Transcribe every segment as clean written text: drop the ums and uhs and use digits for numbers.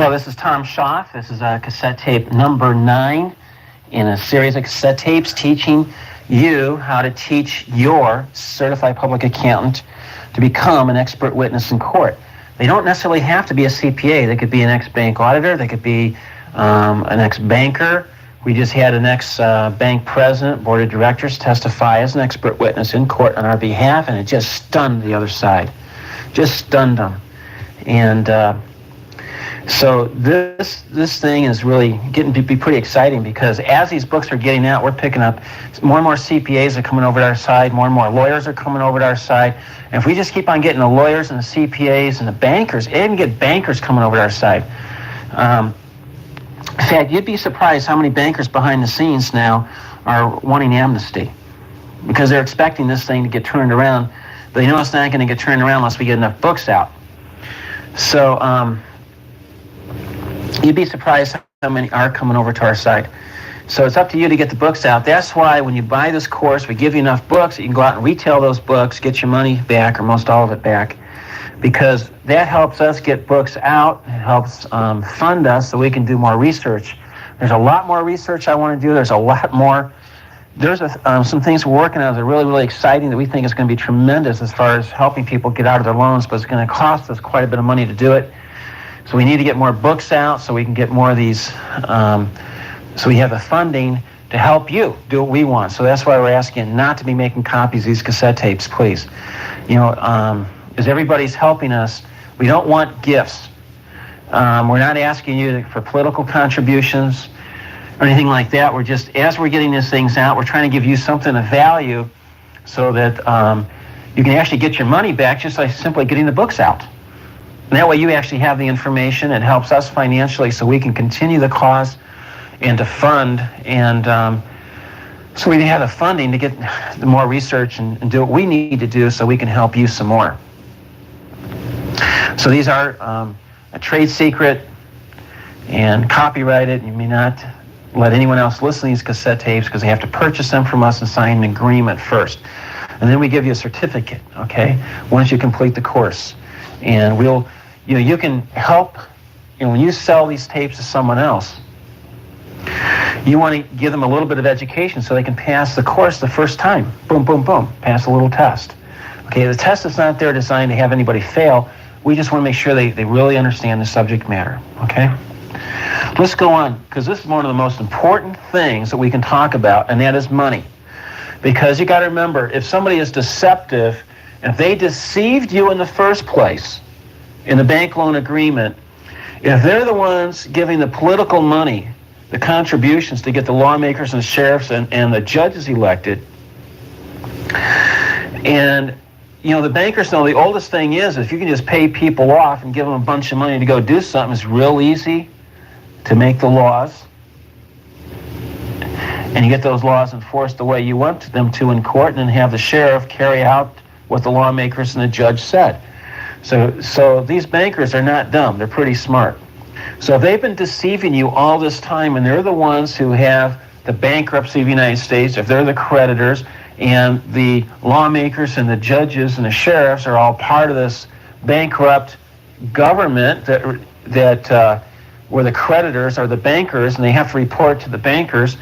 Hello, this is Tom Schaff. This is cassette tape number 9 in a series of cassette tapes teaching you how to teach your certified public accountant to become an expert witness in court. They don't necessarily have to be a CPA. They could be an ex-bank auditor. They could be an ex-banker. We just had an ex-bank president, board of directors testify as an expert witness in court on our behalf, and it just stunned the other side. Just stunned them. And so this thing is really getting to be pretty exciting, because as these books are getting out, we're picking up more and more CPAs are coming over to our side, more and more lawyers are coming over to our side. And if we just keep on getting the lawyers and the CPAs and the bankers, even get bankers coming over to our side. In fact, you'd be surprised how many bankers behind the scenes now are wanting amnesty, because they're expecting this thing to get turned around. But it's not going to get turned around unless we get enough books out. So you'd be surprised how many are coming over to our side. So it's up to you to get the books out. That's why when you buy this course, we give you enough books that you can go out and retail those books, get your money back, or most all of it back, because that helps us get books out. It helps fund us so we can do more research. There's a lot more research I want to do. There's a lot more. There's some things we're working on that are really, really exciting that we think is going to be tremendous as far as helping people get out of their loans, but it's going to cost us quite a bit of money to do it. So we need to get more books out so we can get more of these, so we have the funding to help you do what we want. So that's why we're asking not to be making copies of these cassette tapes, please. As everybody's helping us, we don't want gifts. We're not asking you for political contributions or anything like that. We're just, as we're getting these things out, we're trying to give you something of value so that you can actually get your money back just by simply getting the books out. And that way you actually have the information. It helps us financially so we can continue the cause and to fund, and so we have the funding to get the more research and do what we need to do so we can help you some more. So these are a trade secret and copyrighted. You may not let anyone else listen to these cassette tapes because they have to purchase them from us and sign an agreement first. And then we give you a certificate, okay, once you complete the course. And we'll, you can help, when you sell these tapes to someone else, you want to give them a little bit of education so they can pass the course the first time. Boom, boom, boom, pass a little test. Okay, the test is not there designed to have anybody fail. We just want to make sure they really understand the subject matter, okay? Let's go on, because this is one of the most important things that we can talk about, and that is money. Because you got to remember, if somebody is deceptive, if they deceived you in the first place in the bank loan agreement, if they're the ones giving the political money, the contributions to get the lawmakers and the sheriffs and the judges elected, and the bankers know the oldest thing is if you can just pay people off and give them a bunch of money to go do something, it's real easy to make the laws, and you get those laws enforced the way you want them to in court, and then have the sheriff carry out what the lawmakers and the judge said. So these bankers are not dumb. They're pretty smart. So if they've been deceiving you all this time, and they're the ones who have the bankruptcy of the United States, if they're the creditors, and the lawmakers and the judges and the sheriffs are all part of this bankrupt government that where the creditors are the bankers, and they have to report to the bankers,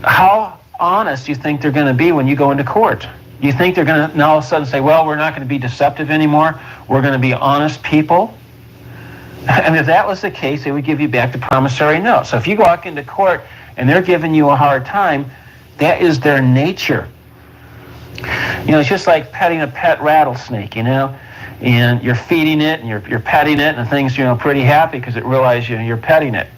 how honest do you think they're going to be when you go into court? You think they're going to now all of a sudden say, well, we're not going to be deceptive anymore, we're going to be honest people? And if that was the case, they would give you back the promissory note. So if you walk into court and they're giving you a hard time, that is their nature. It's just like petting a pet rattlesnake, and you're feeding it and you're petting it, and the thing's, pretty happy because it realizes you're petting it.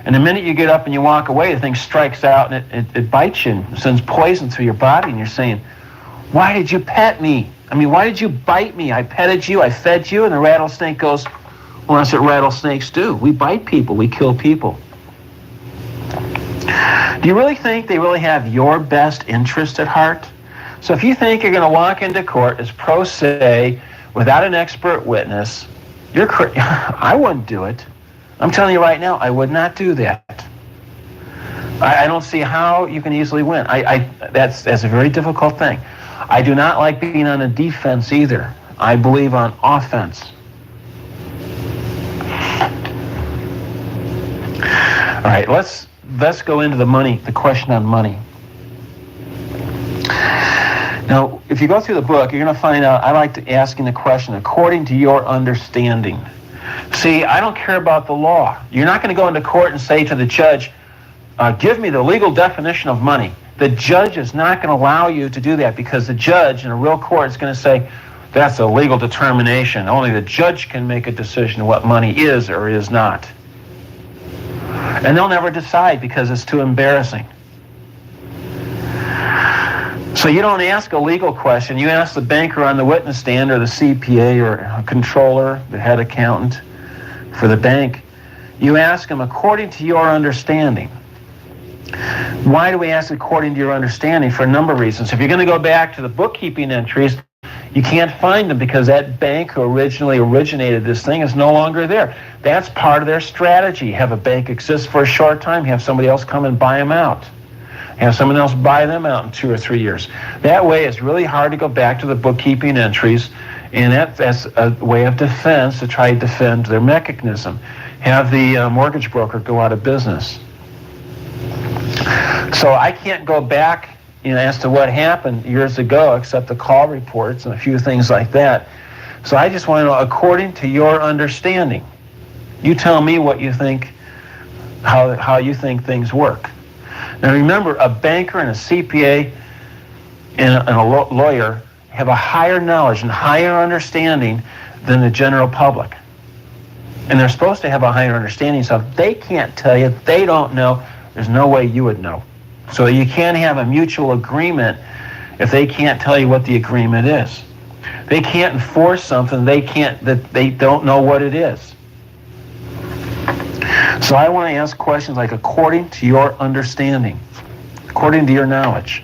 And the minute you get up and you walk away, the thing strikes out and it bites you and sends poison through your body, and you're saying, why did you pet me? Why did you bite me? I petted you, I fed you. And the rattlesnake goes, well, that's what rattlesnakes do. We bite people, we kill people. Do you really think they really have your best interest at heart? So if you think you're going to walk into court as pro se without an expert witness, I wouldn't do it. I'm telling you right now, I would not do that. I don't see how you can easily win. That's a very difficult thing. I do not like being on the defense either. I believe on offense. All right, let's go into the question on money. Now, if you go through the book, you're going to find out I like to asking the question according to your understanding. See, I don't care about the law. You're not going to go into court and say to the judge, give me the legal definition of money. The judge is not going to allow you to do that, because the judge in a real court is going to say, that's a legal determination. Only the judge can make a decision of what money is or is not. And they'll never decide because it's too embarrassing. So you don't ask a legal question. You ask the banker on the witness stand, or the CPA, or a controller, the head accountant for the bank. You ask them according to your understanding. Why do we ask according to your understanding? For a number of reasons. If you're going to go back to the bookkeeping entries, you can't find them because that bank who originally originated this thing is no longer there. That's part of their strategy. Have a bank exist for a short time, have somebody else come and buy them out. Have someone else buy them out in 2 or 3 years. That way it's really hard to go back to the bookkeeping entries, and that's a way of defense to try to defend their mechanism. Have the mortgage broker go out of business. So I can't go back as to what happened years ago, except the call reports and a few things like that. So I just want to know, according to your understanding, you tell me what you think, how you think things work. Now remember, a banker and a CPA and a lawyer have a higher knowledge and higher understanding than the general public. And they're supposed to have a higher understanding, so if they can't tell you, they don't know, there's no way you would know. So you can't have a mutual agreement if they can't tell you what the agreement is. They can't enforce something that they don't know what it is. So I want to ask questions like, according to your understanding, according to your knowledge.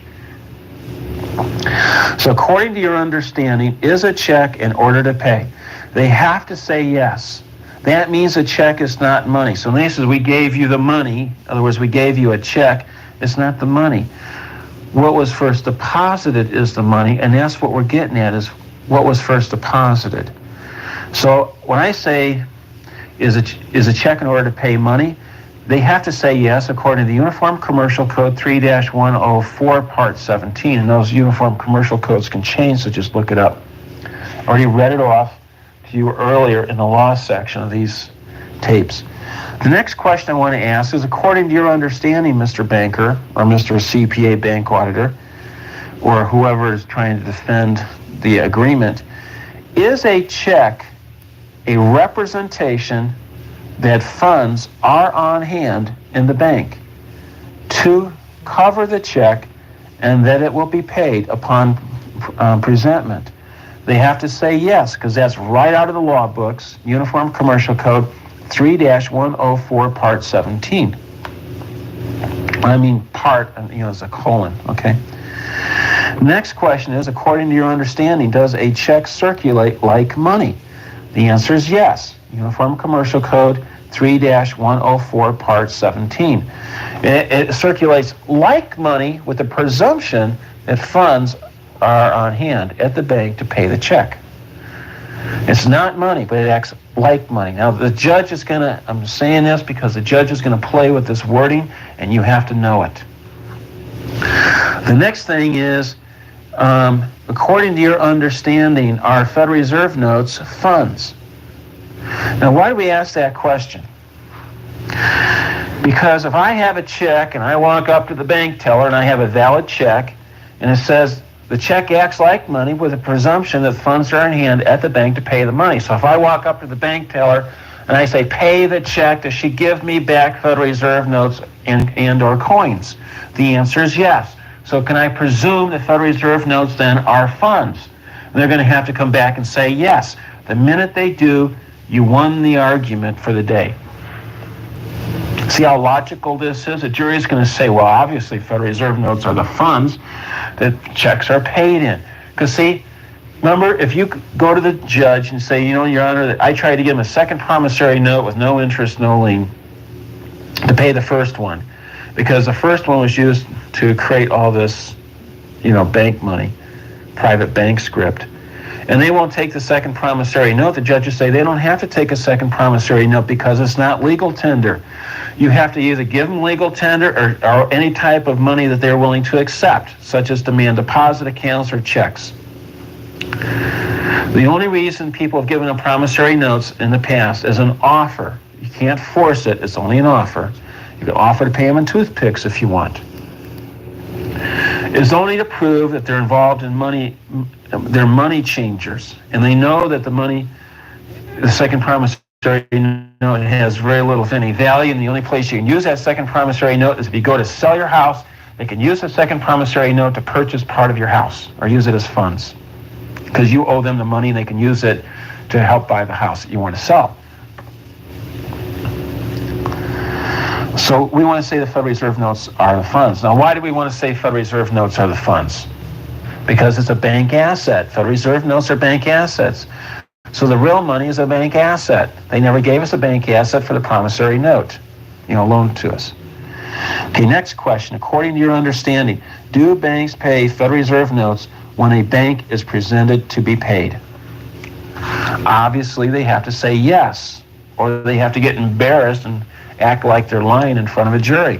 So according to your understanding, is a check in order to pay? They have to say yes. That means a check is not money. So when they say we gave you the money, in other words, we gave you a check, it's not the money. What was first deposited is the money, and that's what we're getting at, is what was first deposited. So when I say, is a check in order to pay money, they have to say yes according to the Uniform Commercial Code 3-104, Part 17. And those Uniform Commercial Codes can change, so just look it up. I already read it off to you earlier in the law section of these tapes. The next question I want to ask is, according to your understanding, Mr. Banker, or Mr. CPA bank auditor, or whoever is trying to defend the agreement, is a check a representation that funds are on hand in the bank to cover the check and that it will be paid upon presentment? They have to say yes, because that's right out of the law books, Uniform Commercial Code 3-104, Part 17. I mean part, as a colon, okay? Next question is, according to your understanding, does a check circulate like money? The answer is yes. Uniform Commercial Code 3-104, Part 17. It circulates like money with the presumption that funds are on hand at the bank to pay the check. It's not money, but it acts like money. Now, the judge is going to, I'm saying this because the judge is going to play with this wording, and you have to know it. The next thing is, according to your understanding, are Federal Reserve notes funds? Now, why do we ask that question? Because if I have a check and I walk up to the bank teller and I have a valid check, and it says the check acts like money with a presumption that funds are in hand at the bank to pay the money. So if I walk up to the bank teller and I say, pay the check, does she give me back Federal Reserve notes and or coins? The answer is yes. So can I presume that Federal Reserve notes then are funds? And they're going to have to come back and say yes. The minute they do, you won the argument for the day. See how logical this is? The jury is going to say, well, obviously Federal Reserve notes are the funds that checks are paid in. Because see, remember, if you go to the judge and say, Your Honor, I tried to give him a second promissory note with no interest, no lien, to pay the first one, because the first one was used to create all this, bank money, private bank script. and they won't take the second promissory note, the judges say they don't have to take a second promissory note because it's not legal tender. You have to either give them legal tender or any type of money that they're willing to accept, such as demand deposit accounts or checks. The only reason people have given them promissory notes in the past is an offer. You can't force it, it's only an offer. You can offer to pay them in toothpicks if you want. It's only to prove that they're involved in money, they're money changers, and they know that the second promissory note has very little, if any, value, and the only place you can use that second promissory note is if you go to sell your house. They can use the second promissory note to purchase part of your house or use it as funds because you owe them the money and they can use it to help buy the house that you want to sell. So we want to say the Federal Reserve notes are the funds. Now, why do we want to say Federal Reserve notes are the funds? Because it's a bank asset. Federal Reserve notes are bank assets. So the real money is a bank asset. They never gave us a bank asset for the promissory note, loaned to us. Okay, next question. According to your understanding, do banks pay Federal Reserve notes when a bank is presented to be paid? Obviously, they have to say yes, or they have to get embarrassed and act like they're lying in front of a jury.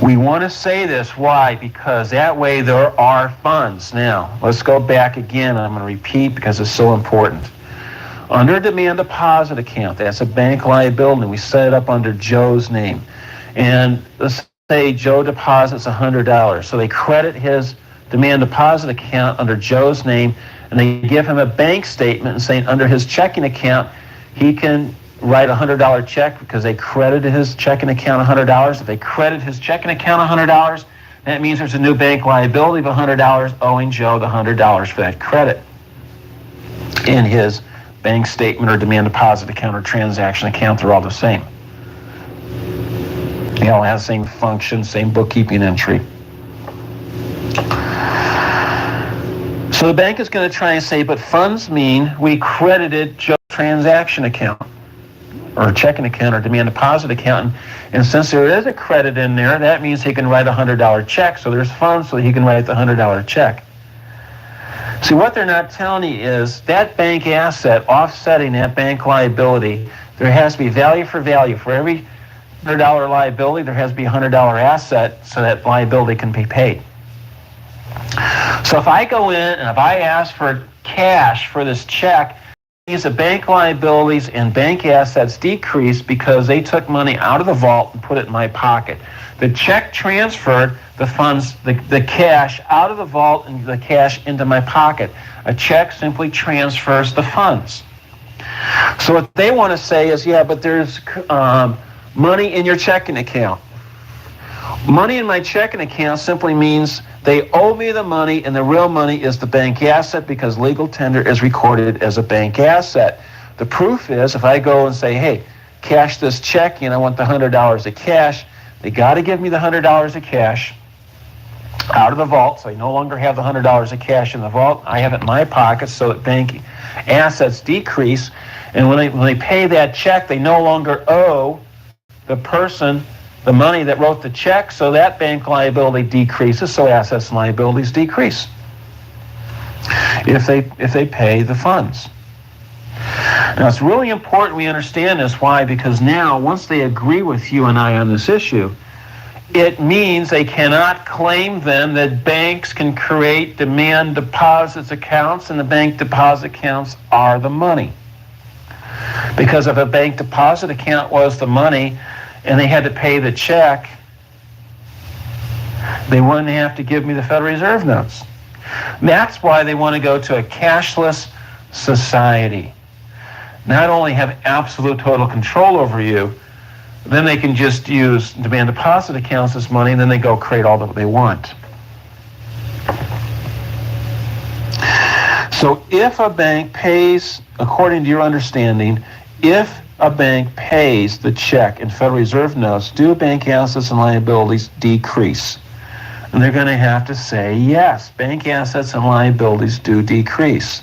We want to say this. Why? Because that way there are funds. Now, let's go back again. I'm going to repeat because it's so important. Under a demand deposit account, that's a bank liability. We set it up under Joe's name. And let's say Joe deposits $100. So they credit his demand deposit account under Joe's name, and they give him a bank statement and saying under his checking account, he can write a $100 check because they credited his checking account $100. If they credit his checking account $100, that means there's a new bank liability of $100 owing Joe the $100 for that credit in his bank statement or demand deposit account or transaction account. They're all the same. They all have the same function, same bookkeeping entry. So the bank is going to try and say, but funds mean we credited Joe's transaction account or checking account or demand deposit account. And since there is a credit in there, that means he can write a $100 check. So there's funds so he can write the $100 check. See, what they're not telling you is that bank asset offsetting that bank liability, there has to be value for value. For every $100 liability, there has to be a $100 asset so that liability can be paid. So if I go in and if I ask for cash for this check, the bank liabilities and bank assets decrease because they took money out of the vault and put it in my pocket. The check transferred the funds, the cash out of the vault and the cash into my pocket. A check simply transfers the funds. So what they want to say is, yeah, but there's money in your checking account. Money in my checking account simply means they owe me the money, and the real money is the bank asset because legal tender is recorded as a bank asset. The proof is if I go and say, hey, cash this check and I want the $100 of cash, they got to give me the $100 of cash out of the vault, so I no longer have the $100 of cash in the vault. I have it in my pocket so that bank assets decrease, and when they pay that check, they no longer owe the person the money that wrote the check, so that bank liability decreases, so assets and liabilities decrease if they pay the funds. Now, it's really important we understand this. Why? Because now, once they agree with you and I on this issue, it means they cannot claim then that banks can create demand deposits accounts and the bank deposit accounts are the money. Because if a bank deposit account was the money and they had to pay the check, they wouldn't have to give me the Federal Reserve notes. That's why they want to go to a cashless society. Not only have absolute total control over you, then they can just use demand deposit accounts as money, and then they go create all that they want. So if a bank pays, according to your understanding, if a bank pays the check in Federal Reserve notes, do bank assets and liabilities decrease? And they're going to have to say, yes, bank assets and liabilities do decrease.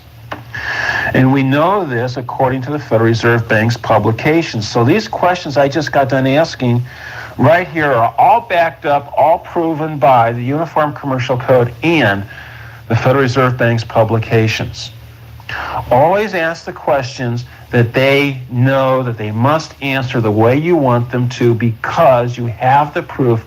And we know this according to the Federal Reserve Bank's publications. So these questions I just got done asking right here are all backed up, all proven by the Uniform Commercial Code and the Federal Reserve Bank's publications. Always ask the questions that they know that they must answer the way you want them to, because you have the proof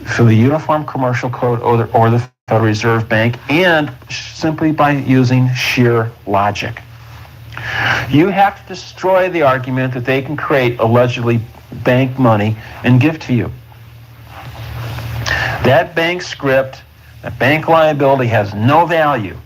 through the Uniform Commercial Code or the Federal Reserve Bank, and simply by using sheer logic. You have to destroy the argument that they can create allegedly bank money and give to you. That bank script, that bank liability has no value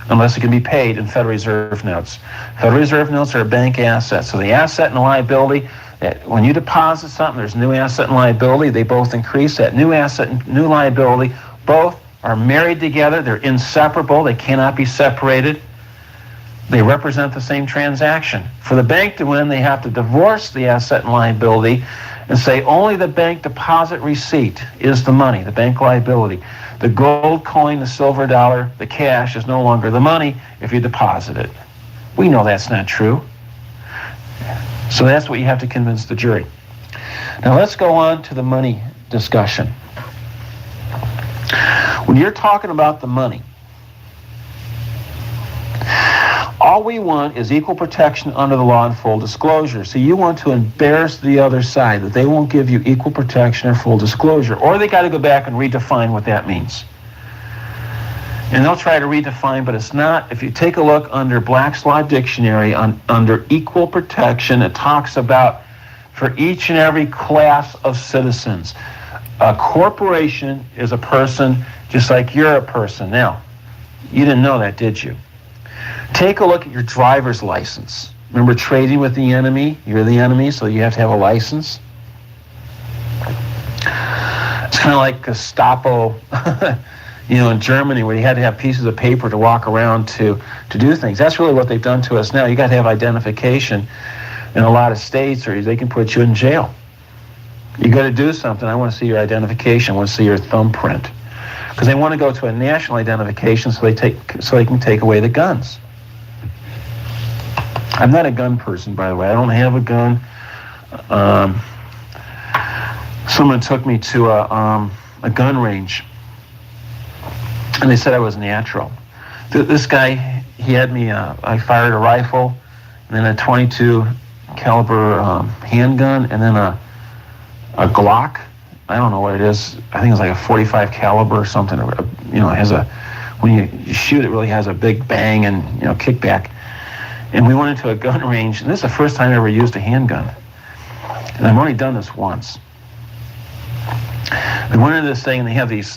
unless it can be paid in Federal Reserve notes. Federal Reserve notes are a bank asset. So the asset and the liability, that when you deposit something, there's new asset and liability. They both increase. That new asset and new liability, both are married together. They're inseparable. They cannot be separated. They represent the same transaction. For the bank to win, they have to divorce the asset and liability and say only the bank deposit receipt is the money, the bank liability. The gold coin, the silver dollar, the cash is no longer the money if you deposit it. We know that's not true. So that's what you have to convince the jury. Now let's go on to the money discussion. When you're talking about the money, all we want is equal protection under the law and full disclosure. So you want to embarrass the other side, that they won't give you equal protection or full disclosure. Or they got to go back and redefine what that means. And they'll try to redefine, but it's not. If you take a look under Black's Law Dictionary, under equal protection, it talks about for each and every class of citizens. A corporation is a person just like you're a person. Now, you didn't know that, did you? Take a look at your driver's license. Remember trading with the enemy? You're the enemy, so you have to have a license. It's kind of like Gestapo, in Germany, where you had to have pieces of paper to walk around to do things. That's really what they've done to us now. You got to have identification in a lot of states, or they can put you in jail. You got to do something. I want to see your identification. I want to see your thumbprint, because they want to go to a national identification so they can take away the guns. I'm not a gun person, by the way. I don't have a gun. Someone took me to a gun range, and they said I was natural. This guy, he had me, I fired a rifle, and then a .22 caliber handgun, and then a Glock. I don't know what it is. I think it's like a .45 caliber or something. It has when you shoot, it really has a big bang and, kickback. And we went into a gun range, and this is the first time I ever used a handgun. And I've only done this once. We went into this thing, and they have these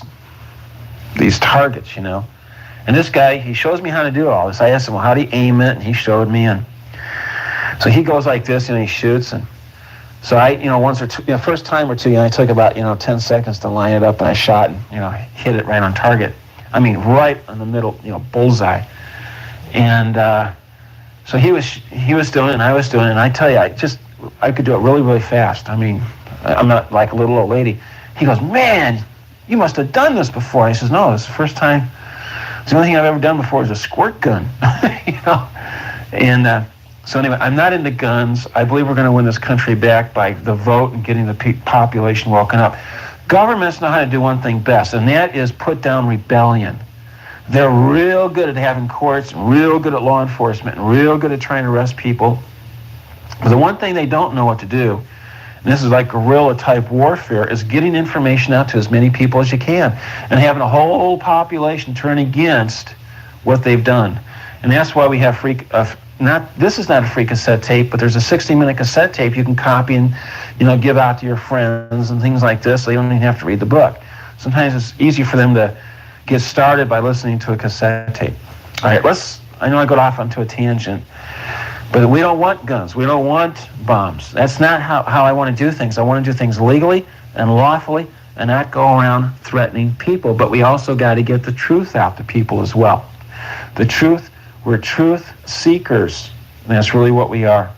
targets, And this guy, he shows me how to do all this. I asked him, well, how do you aim it? And he showed me. And so he goes like this, he shoots. And so I, once or two, first time or two, I took about, 10 seconds to line it up, and I shot and, hit it right on target. I mean, right in the middle, bullseye. And so he was doing it, and I was doing it, and I tell you, I could do it really, really fast. I mean, I'm not like a little old lady. He goes, man, you must have done this before. He says, no, it's the first time. It's the only thing I've ever done before is a squirt gun, And so anyway, I'm not into guns. I believe we're going to win this country back by the vote and getting the population woken up. Governments know how to do one thing best, and that is put down rebellion. They're real good at having courts, real good at law enforcement, and real good at trying to arrest people. But the one thing they don't know what to do, and this is like guerrilla-type warfare, is getting information out to as many people as you can and having a whole population turn against what they've done. And that's why we have this is not a free cassette tape, but there's a 60-minute cassette tape you can copy and, give out to your friends and things like this, so you don't even have to read the book. Sometimes it's easy for them to get started by listening to a cassette tape. All right, I know I got off onto a tangent, but we don't want guns. We don't want bombs. That's not how I want to do things. I want to do things legally and lawfully and not go around threatening people. But we also got to get the truth out to people as well. The truth, we're truth seekers. And that's really what we are.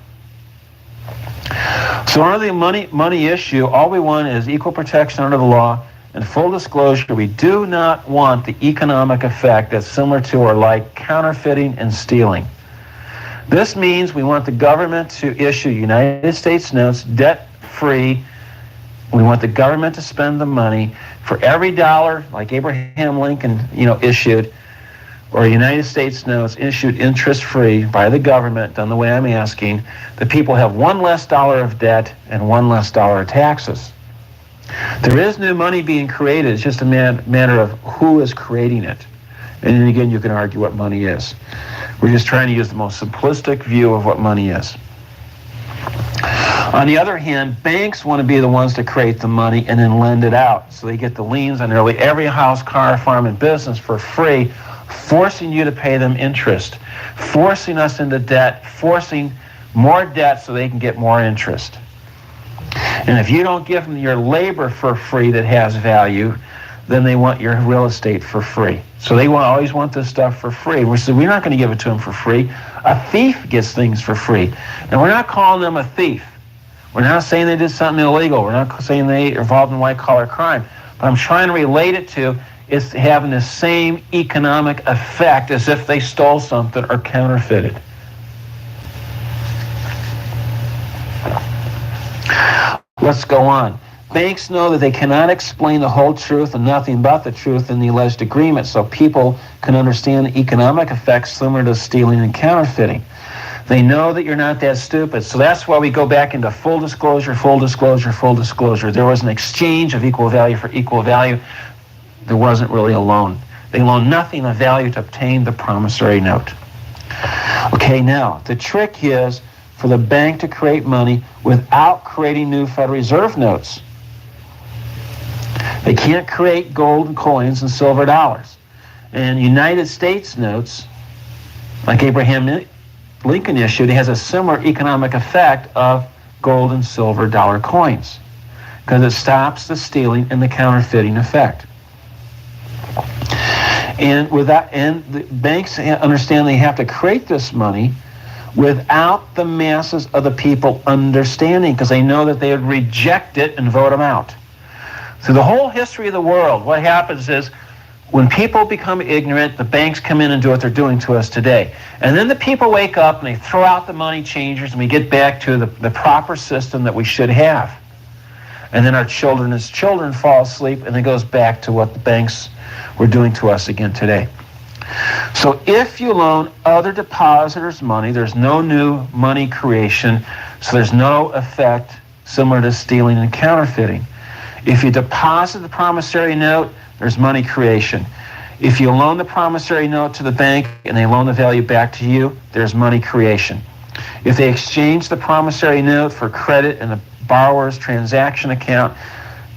So under the money issue, all we want is equal protection under the law and full disclosure. We do not want the economic effect that's similar to or like counterfeiting and stealing. This means we want the government to issue United States notes debt-free. We want the government to spend the money. For every dollar, like Abraham Lincoln, issued, or United States notes issued interest-free by the government, done the way I'm asking, the people have one less dollar of debt and one less dollar of taxes. There is new money being created. It's just a matter of who is creating it. And then again, you can argue what money is. We're just trying to use the most simplistic view of what money is. On the other hand, banks want to be the ones to create the money and then lend it out. So they get the liens on nearly every house, car, farm, and business for free, forcing you to pay them interest, forcing us into debt, forcing more debt so they can get more interest. And if you don't give them your labor for free that has value, then they want your real estate for free. So they always want this stuff for free. We said, we're not going to give it to them for free. A thief gets things for free. Now, we're not calling them a thief. We're not saying they did something illegal. We're not saying they are involved in white-collar crime. But I'm trying to relate it to it's having the same economic effect as if they stole something or counterfeited. Let's go on. Banks know that they cannot explain the whole truth and nothing but the truth in the alleged agreement, so people can understand the economic effects similar to stealing and counterfeiting. They know that you're not that stupid, so that's why we go back into full disclosure, full disclosure, full disclosure. There was an exchange of equal value for equal value. There wasn't really a loan. They loaned nothing of value to obtain the promissory note. Okay, now, the trick is for the bank to create money without creating new Federal Reserve notes. They can't create gold coins and silver dollars. And United States notes, like Abraham Lincoln issued, has a similar economic effect of gold and silver dollar coins because it stops the stealing and the counterfeiting effect. And the banks understand they have to create this money without the masses of the people understanding, because they know that they would reject it and vote them out. Through the whole history of the world, what happens is when people become ignorant, the banks come in and do what they're doing to us today. And then the people wake up and they throw out the money changers and we get back to the proper system that we should have. And then our children as children fall asleep and it goes back to what the banks were doing to us again today. So if you loan other depositors money, there's no new money creation, so there's no effect similar to stealing and counterfeiting. If you deposit the promissory note, there's money creation. If you loan the promissory note to the bank and they loan the value back to you, there's money creation. If they exchange the promissory note for credit in the borrower's transaction account,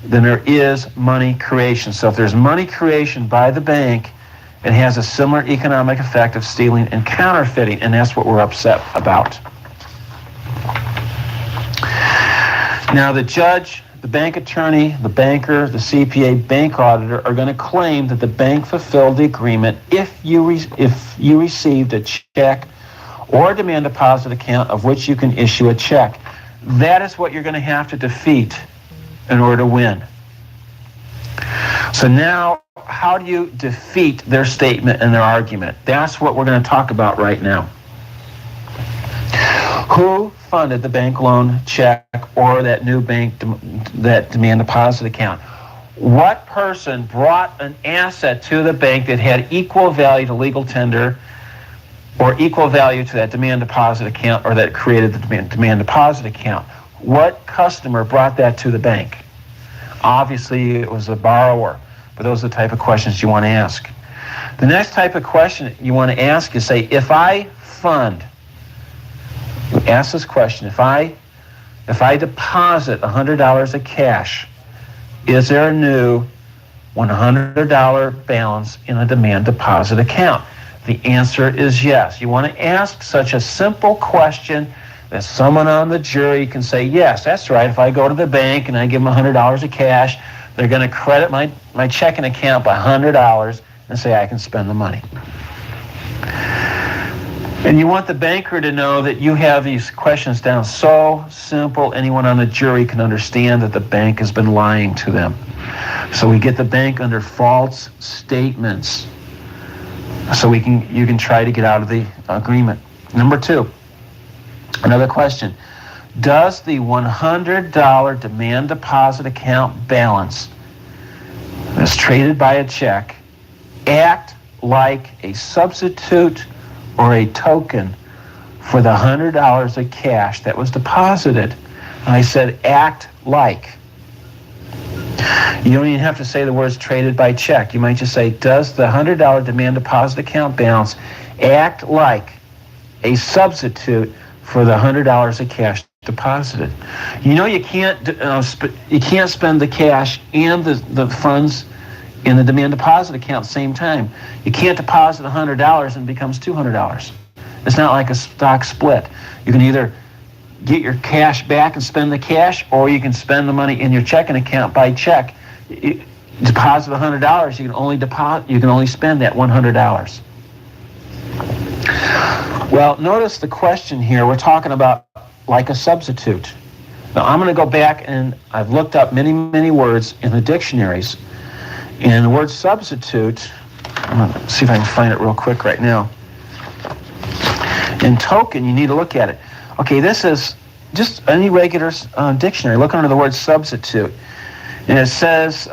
then there is money creation. So if there's money creation by the bank, it has a similar economic effect of stealing and counterfeiting, and that's what we're upset about. Now the judge, the bank attorney, the banker, the CPA, bank auditor are going to claim that the bank fulfilled the agreement if you received a check or a demand deposit account of which you can issue a check. That is what you're going to have to defeat in order to win. So now, how do you defeat their statement and their argument? That's what we're going to talk about right now. Who funded the bank loan check or that new bank that demand deposit account? What person brought an asset to the bank that had equal value to legal tender or equal value to that demand deposit account or that created the demand deposit account? What customer brought that to the bank? Obviously, it was a borrower, but those are the type of questions you want to ask. The next type of question you want to ask is, say, if I fund, you ask this question, if I deposit $100 of cash, is there a new $100 balance in a demand deposit account? The answer is yes. You want to ask such a simple question that someone on the jury can say, yes, that's right. If I go to the bank and I give them $100 of cash, they're going to credit my checking account by $100 and say I can spend the money. And you want the banker to know that you have these questions down so simple anyone on the jury can understand that the bank has been lying to them. So we get the bank under false statements so you can try to get out of the agreement. Number 2. Another question, does the $100 demand deposit account balance that's traded by a check act like a substitute or a token for the $100 of cash that was deposited? And I said, act like. You don't even have to say the words traded by check. You might just say, does the $100 demand deposit account balance act like a substitute for the $100 of cash deposited? You know you can't spend the cash and the funds in the demand deposit account at the same time. You can't deposit $100 and it becomes $200. It's not like a stock split. You can either get your cash back and spend the cash, or you can spend the money in your checking account by check. You deposit $100, you can only spend that $100. Well, notice the question here. We're talking about like a substitute. Now, I'm going to go back and I've looked up many, many words in the dictionaries. And the word substitute, I'm going to see if I can find it real quick right now. In token, you need to look at it. Okay, this is just any regular dictionary. Look under the word substitute. And it says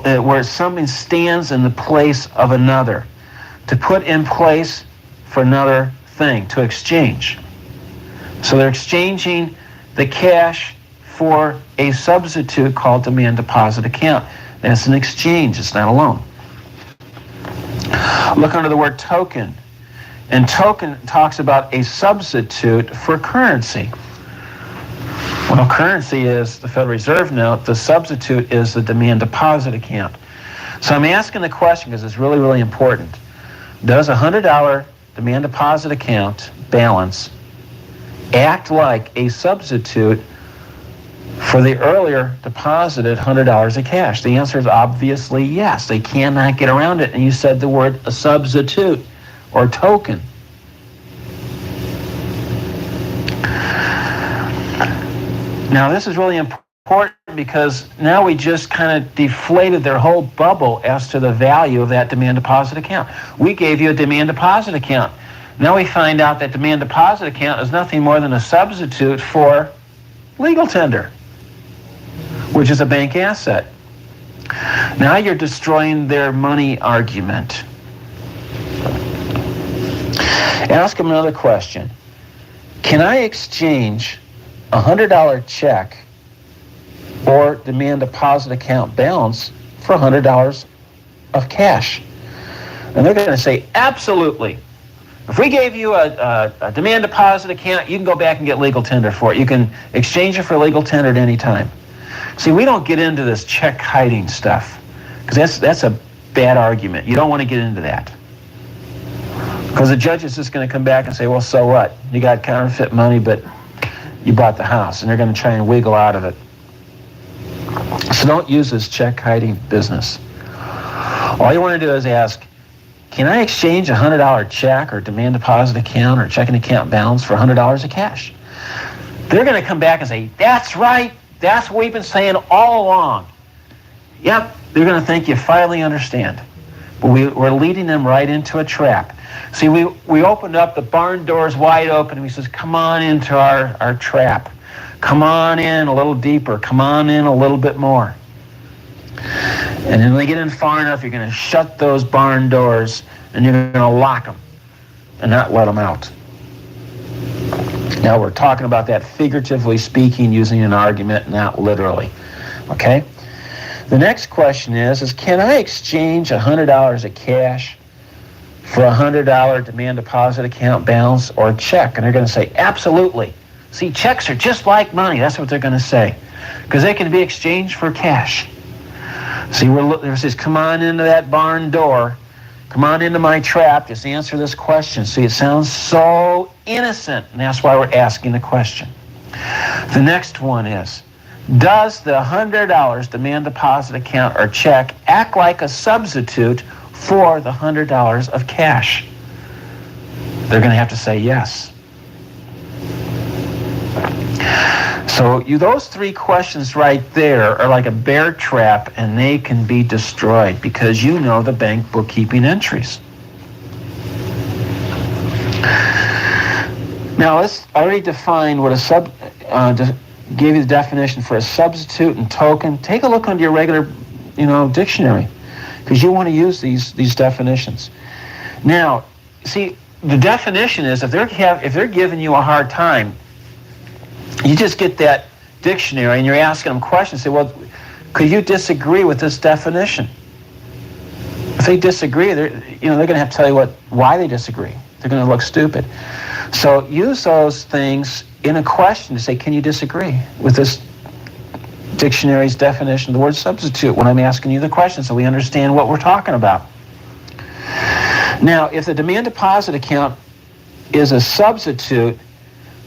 where something stands in the place of another. To put in place for another thing, to exchange. So they're exchanging the cash for a substitute called demand deposit account. That's an exchange, it's not a loan. Look under the word token. And token talks about a substitute for currency. Well, currency is the Federal Reserve note. The substitute is the demand deposit account. So I'm asking the question because it's really, really important. Does a $100 demand deposit account balance act like a substitute for the earlier deposited $100 of cash? The answer is obviously yes. They cannot get around it. And you said the word a substitute or token. Now this is really important because now we just kind of deflated their whole bubble as to the value of that demand deposit account. We gave you a demand deposit account. Now we find out that demand deposit account is nothing more than a substitute for legal tender, which is a bank asset. Now you're destroying their money argument. Ask them another question. Can I exchange a $100 check or demand deposit account balance for $100 of cash? And they're going to say, absolutely. If we gave you a demand deposit account, you can go back and get legal tender for it. You can exchange it for legal tender at any time. See, we don't get into this check hiding stuff because that's a bad argument. You don't want to get into that. Because the judge is just going to come back and say, well, so what? You got counterfeit money, but you bought the house, and they're going to try and wiggle out of it. So don't use this check hiding business. All you want to do is ask, can I exchange a $100 check or demand deposit account or checking account balance for $100 of cash? They're going to come back and say, that's right. That's what we've been saying all along. Yep, they're going to think you finally understand. But we're leading them right into a trap. See, we opened up the barn doors wide open, and we says, come on into our trap. Come on in a little deeper. Come on in a little bit more. And then when they get in far enough, you're going to shut those barn doors, and you're going to lock them and not let them out. Now, we're talking about that figuratively speaking, using an argument, not literally. Okay? The next question is can I exchange $100 of cash for a $100 demand deposit account balance or a check? And they're going to say, absolutely. See, checks are just like money. That's what they're going to say. Because they can be exchanged for cash. See, it says, come on into that barn door. Come on into my trap. Just answer this question. See, it sounds so innocent, and that's why we're asking the question. The next one is, does the $100 demand deposit account or check act like a substitute for the $100 of cash? They're going to have to say yes. So those three questions right there are like a bear trap, and they can be destroyed because you know the bank bookkeeping entries. Now let's already define what gave you the definition for a substitute and token. Take a look under your regular, dictionary. because you want to use these definitions. Now, see, the definition is if they're giving you a hard time, you just get that dictionary and you're asking them questions. Say, well, could you disagree with this definition? If they disagree, they're going to have to tell you why they disagree. They're going to look stupid. So use those things in a question to say, can you disagree with this dictionary's definition of the word substitute when I'm asking you the question so we understand what we're talking about? Now, if the demand deposit account is a substitute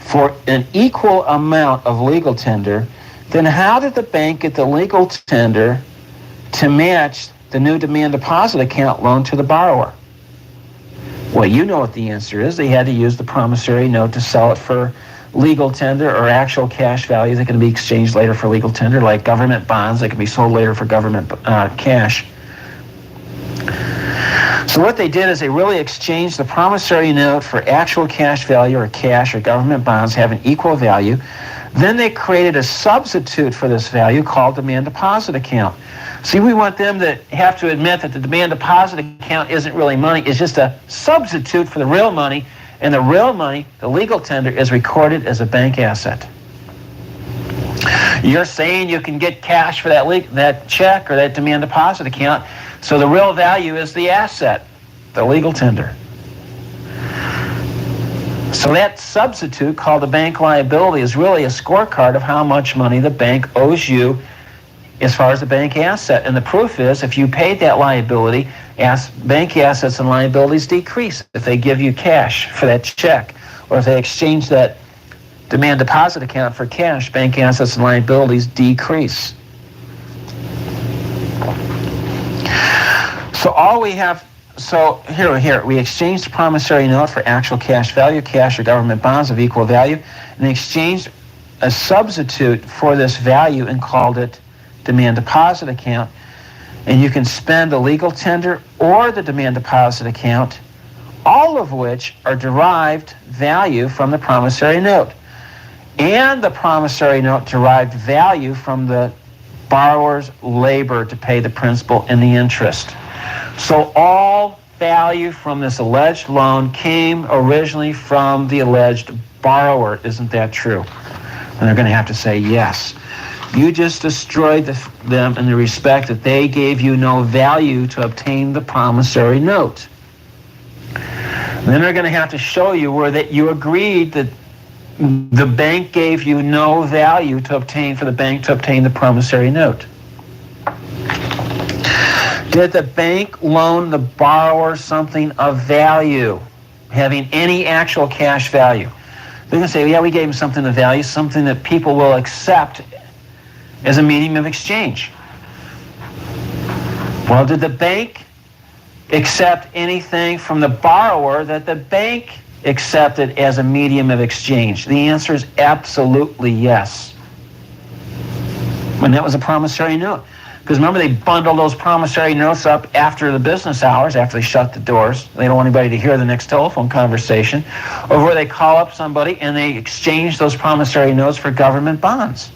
for an equal amount of legal tender, then how did the bank get the legal tender to match the new demand deposit account loan to the borrower? Well, you know what the answer is. They had to use the promissory note to sell it for legal tender or actual cash value that can be exchanged later for legal tender, like government bonds that can be sold later for government cash. So what they did is they really exchanged the promissory note for actual cash value or cash or government bonds having equal value. Then they created a substitute for this value called demand deposit account. See, we want them to have to admit that the demand deposit account isn't really money. It's just a substitute for the real money. And the real money, the legal tender, is recorded as a bank asset. You're saying you can get cash for that check or that demand deposit account, so the real value is the asset, the legal tender. So that substitute, called the bank liability, is really a scorecard of how much money the bank owes as far as the bank asset. And the proof is, if you paid that liability, bank assets and liabilities decrease if they give you cash for that check, or if they exchange that demand deposit account for cash, bank assets and liabilities decrease. So here, we exchanged the promissory note for actual cash value, cash or government bonds of equal value, and they exchanged a substitute for this value and called it demand deposit account. And you can spend the legal tender or the demand deposit account, all of which are derived value from the promissory note. And the promissory note derived value from the borrower's labor to pay the principal and the interest. So all value from this alleged loan came originally from the alleged borrower. Isn't that true? And they're going to have to say yes. You just destroyed them in the respect that they gave you no value to obtain the promissory note. And then they're going to have to show you where that you agreed that the bank gave you no value for the bank to obtain the promissory note. Did the bank loan the borrower something of value, having any actual cash value? They're going to say, yeah, we gave him something of value, something that people will accept as a medium of exchange. Well, did the bank accept anything from the borrower that the bank accepted as a medium of exchange? The answer is absolutely yes. And that was a promissory note. Because remember, they bundle those promissory notes up after the business hours, after they shut the doors. They don't want anybody to hear the next telephone conversation. Or where they call up somebody and they exchange those promissory notes for government bonds.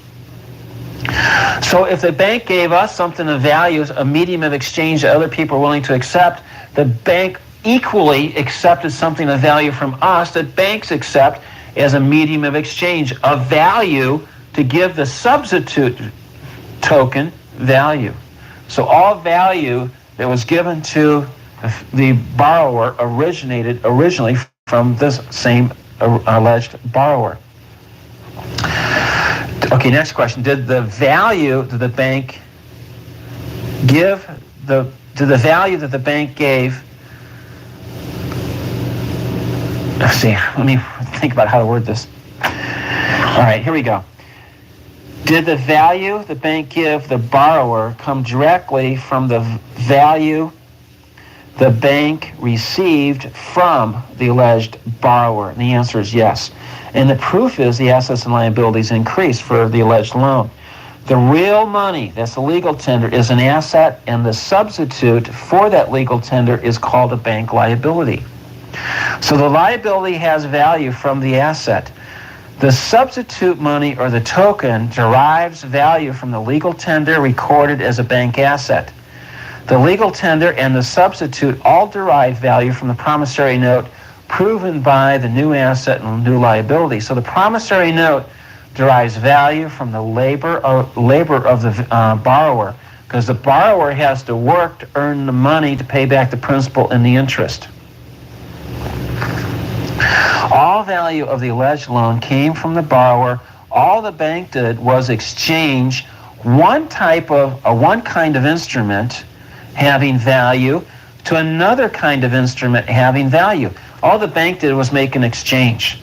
So if the bank gave us something of value, a medium of exchange that other people are willing to accept, the bank equally accepted something of value from us that banks accept as a medium of exchange of value to give the substitute token value. So all value that was given to the borrower originated originally from this same alleged borrower. Okay, next question. Did the value that the bank gave, did the value that the bank gave, let's see, let me think about how to word this. All right, here we go. Did the value the bank give the borrower come directly from the value the bank received from the alleged borrower? And the answer is yes. And the proof is the assets and liabilities increased for the alleged loan. The real money, that's the legal tender, is an asset, and the substitute for that legal tender is called a bank liability. So the liability has value from the asset. The substitute money or the token derives value from the legal tender recorded as a bank asset. The legal tender and the substitute all derive value from the promissory note proven by the new asset and new liability. So the promissory note derives value from the labor of the borrower, because the borrower has to work to earn the money to pay back the principal and the interest. All value of the alleged loan came from the borrower. All the bank did was exchange one kind of instrument having value to another kind of instrument having value. All the bank did was make an exchange.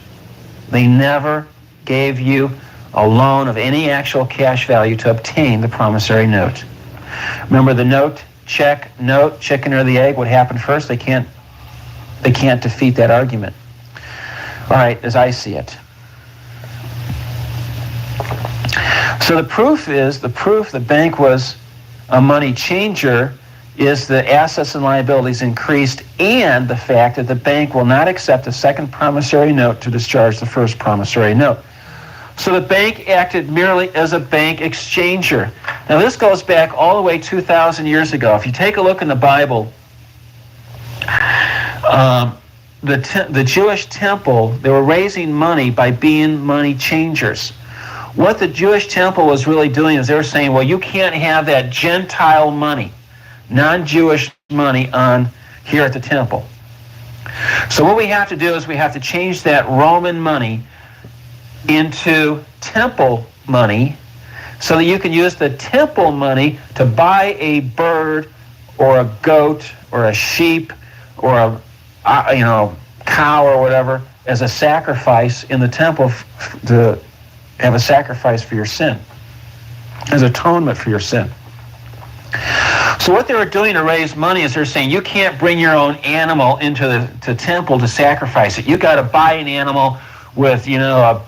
They never gave you a loan of any actual cash value to obtain the promissory note. Remember the note, chicken or the egg, what happened first? They can't defeat that argument. All right, as I see it. So the proof the bank was a money changer is the assets and liabilities increased, and the fact that the bank will not accept a second promissory note to discharge the first promissory note. So the bank acted merely as a bank exchanger. Now this goes back all the way 2,000 years ago. If you take a look in the Bible, the Jewish temple, they were raising money by being money changers. What the Jewish temple was really doing is they were saying, well, you can't have that Gentile money, non-Jewish money on here at the temple. So what we have to do is we have to change that Roman money into temple money so that you can use the temple money to buy a bird or a goat or a sheep or a cow or whatever as a sacrifice in the temple to have a sacrifice for your sin, as atonement for your sin. So what they were doing to raise money is they're saying you can't bring your own animal into the temple to sacrifice it. You got to buy an animal with a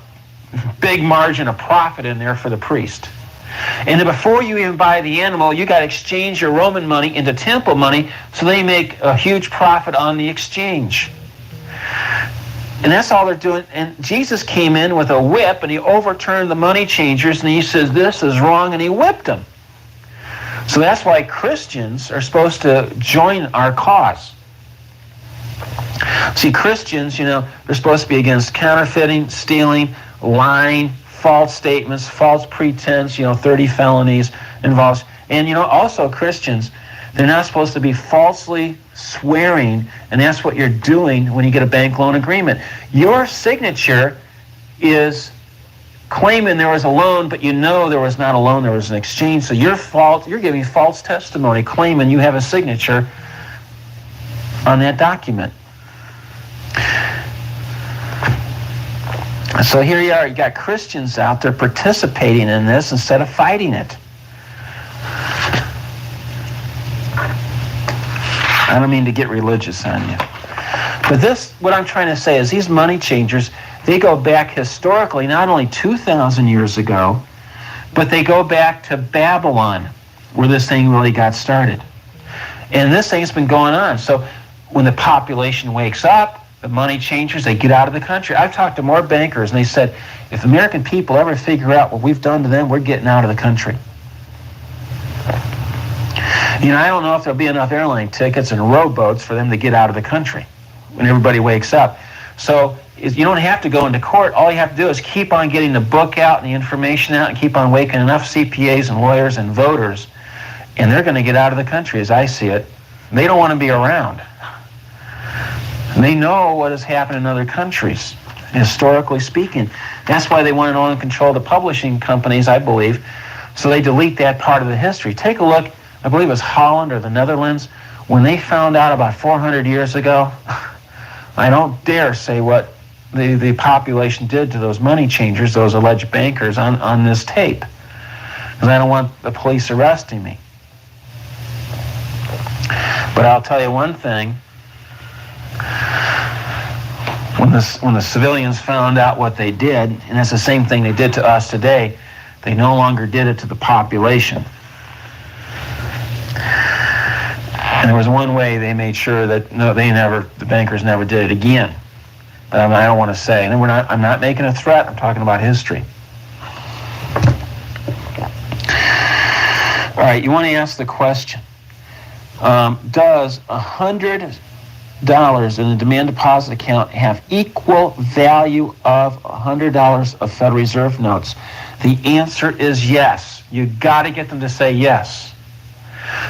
big margin of profit in there for the priest. And then before you even buy the animal, you got to exchange your Roman money into temple money, so they make a huge profit on the exchange. And that's all they're doing. And Jesus came in with a whip, and he overturned the money changers, and he says, this is wrong, and he whipped them. So that's why Christians are supposed to join our cause. See, Christians, they're supposed to be against counterfeiting, stealing, lying, false statements, false pretense, 30 felonies involved. And, also Christians, they're not supposed to be falsely swearing, and that's what you're doing when you get a bank loan agreement. Your signature is claiming there was a loan, but there was not a loan, there was an exchange. So you're giving false testimony, claiming you have a signature on that document. So here you are, you got Christians out there participating in this instead of fighting it. I don't mean to get religious on you. But what I'm trying to say is these money changers, they go back historically, not only 2,000 years ago, but they go back to Babylon, where this thing really got started. And this thing's been going on. So when the population wakes up, the money changers, they get out of the country. I've talked to more bankers, and they said, if American people ever figure out what we've done to them, we're getting out of the country. I don't know if there'll be enough airline tickets and rowboats for them to get out of the country when everybody wakes up. So you don't have to go into court. All you have to do is keep on getting the book out and the information out and keep on waking enough CPAs and lawyers and voters, and they're going to get out of the country, as I see it. They don't want to be around. They know what has happened in other countries, historically speaking. That's why they want to own and control the publishing companies, I believe, so they delete that part of the history. Take a look, I believe it was Holland or the Netherlands, when they found out about 400 years ago, I don't dare say what the population did to those money changers, those alleged bankers, on this tape, because I don't want the police arresting me. But I'll tell you one thing. When the civilians found out what they did, and that's the same thing they did to us today, they no longer did it to the population. And there was one way they made sure that the bankers never did it again. But I don't want to say. And I'm not making a threat. I'm talking about history. All right, you want to ask the question, Does $100 in a demand deposit account have equal value of $100 of Federal Reserve notes? The answer is yes. You got to get them to say yes.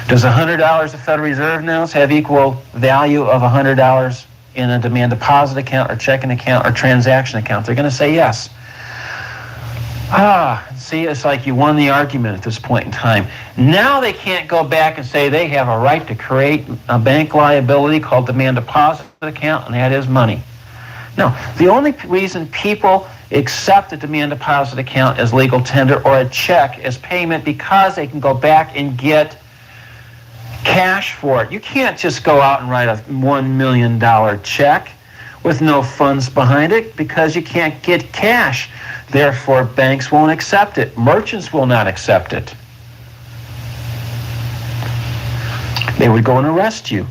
Does $100 of Federal Reserve notes have equal value of $100 in a demand deposit account or checking account or transaction account? They're going to say yes. See, it's like you won the argument at this point in time. Now they can't go back and say they have a right to create a bank liability called demand deposit account, and that is money. No, the only reason people accept a demand deposit account as legal tender or a check as payment because they can go back and get cash for it. You can't just go out and write a $1 million check with no funds behind it because you can't get cash. Therefore, banks won't accept it. Merchants will not accept it. They would go and arrest you.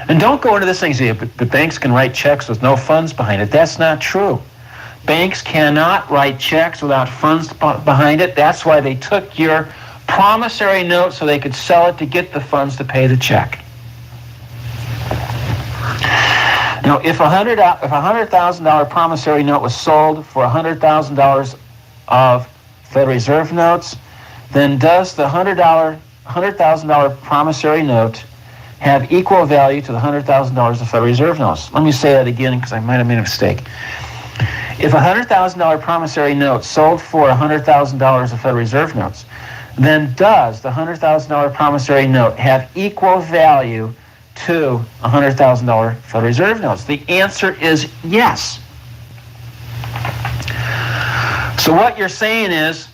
And don't go into this thing and say, but the banks can write checks with no funds behind it. That's not true. Banks cannot write checks without funds behind it. That's why they took your promissory note so they could sell it to get the funds to pay the check. Now, if a $100,000 promissory note was sold for $100,000 of Federal Reserve notes, then does the $100,000 promissory note have equal value to the $100,000 of Federal Reserve notes? Let me say that again because I might have made a mistake. If a $100,000 promissory note sold for $100,000 of Federal Reserve notes, then does the $100,000 promissory note have equal value to $100,000 Federal Reserve notes? The answer is yes. So what you're saying is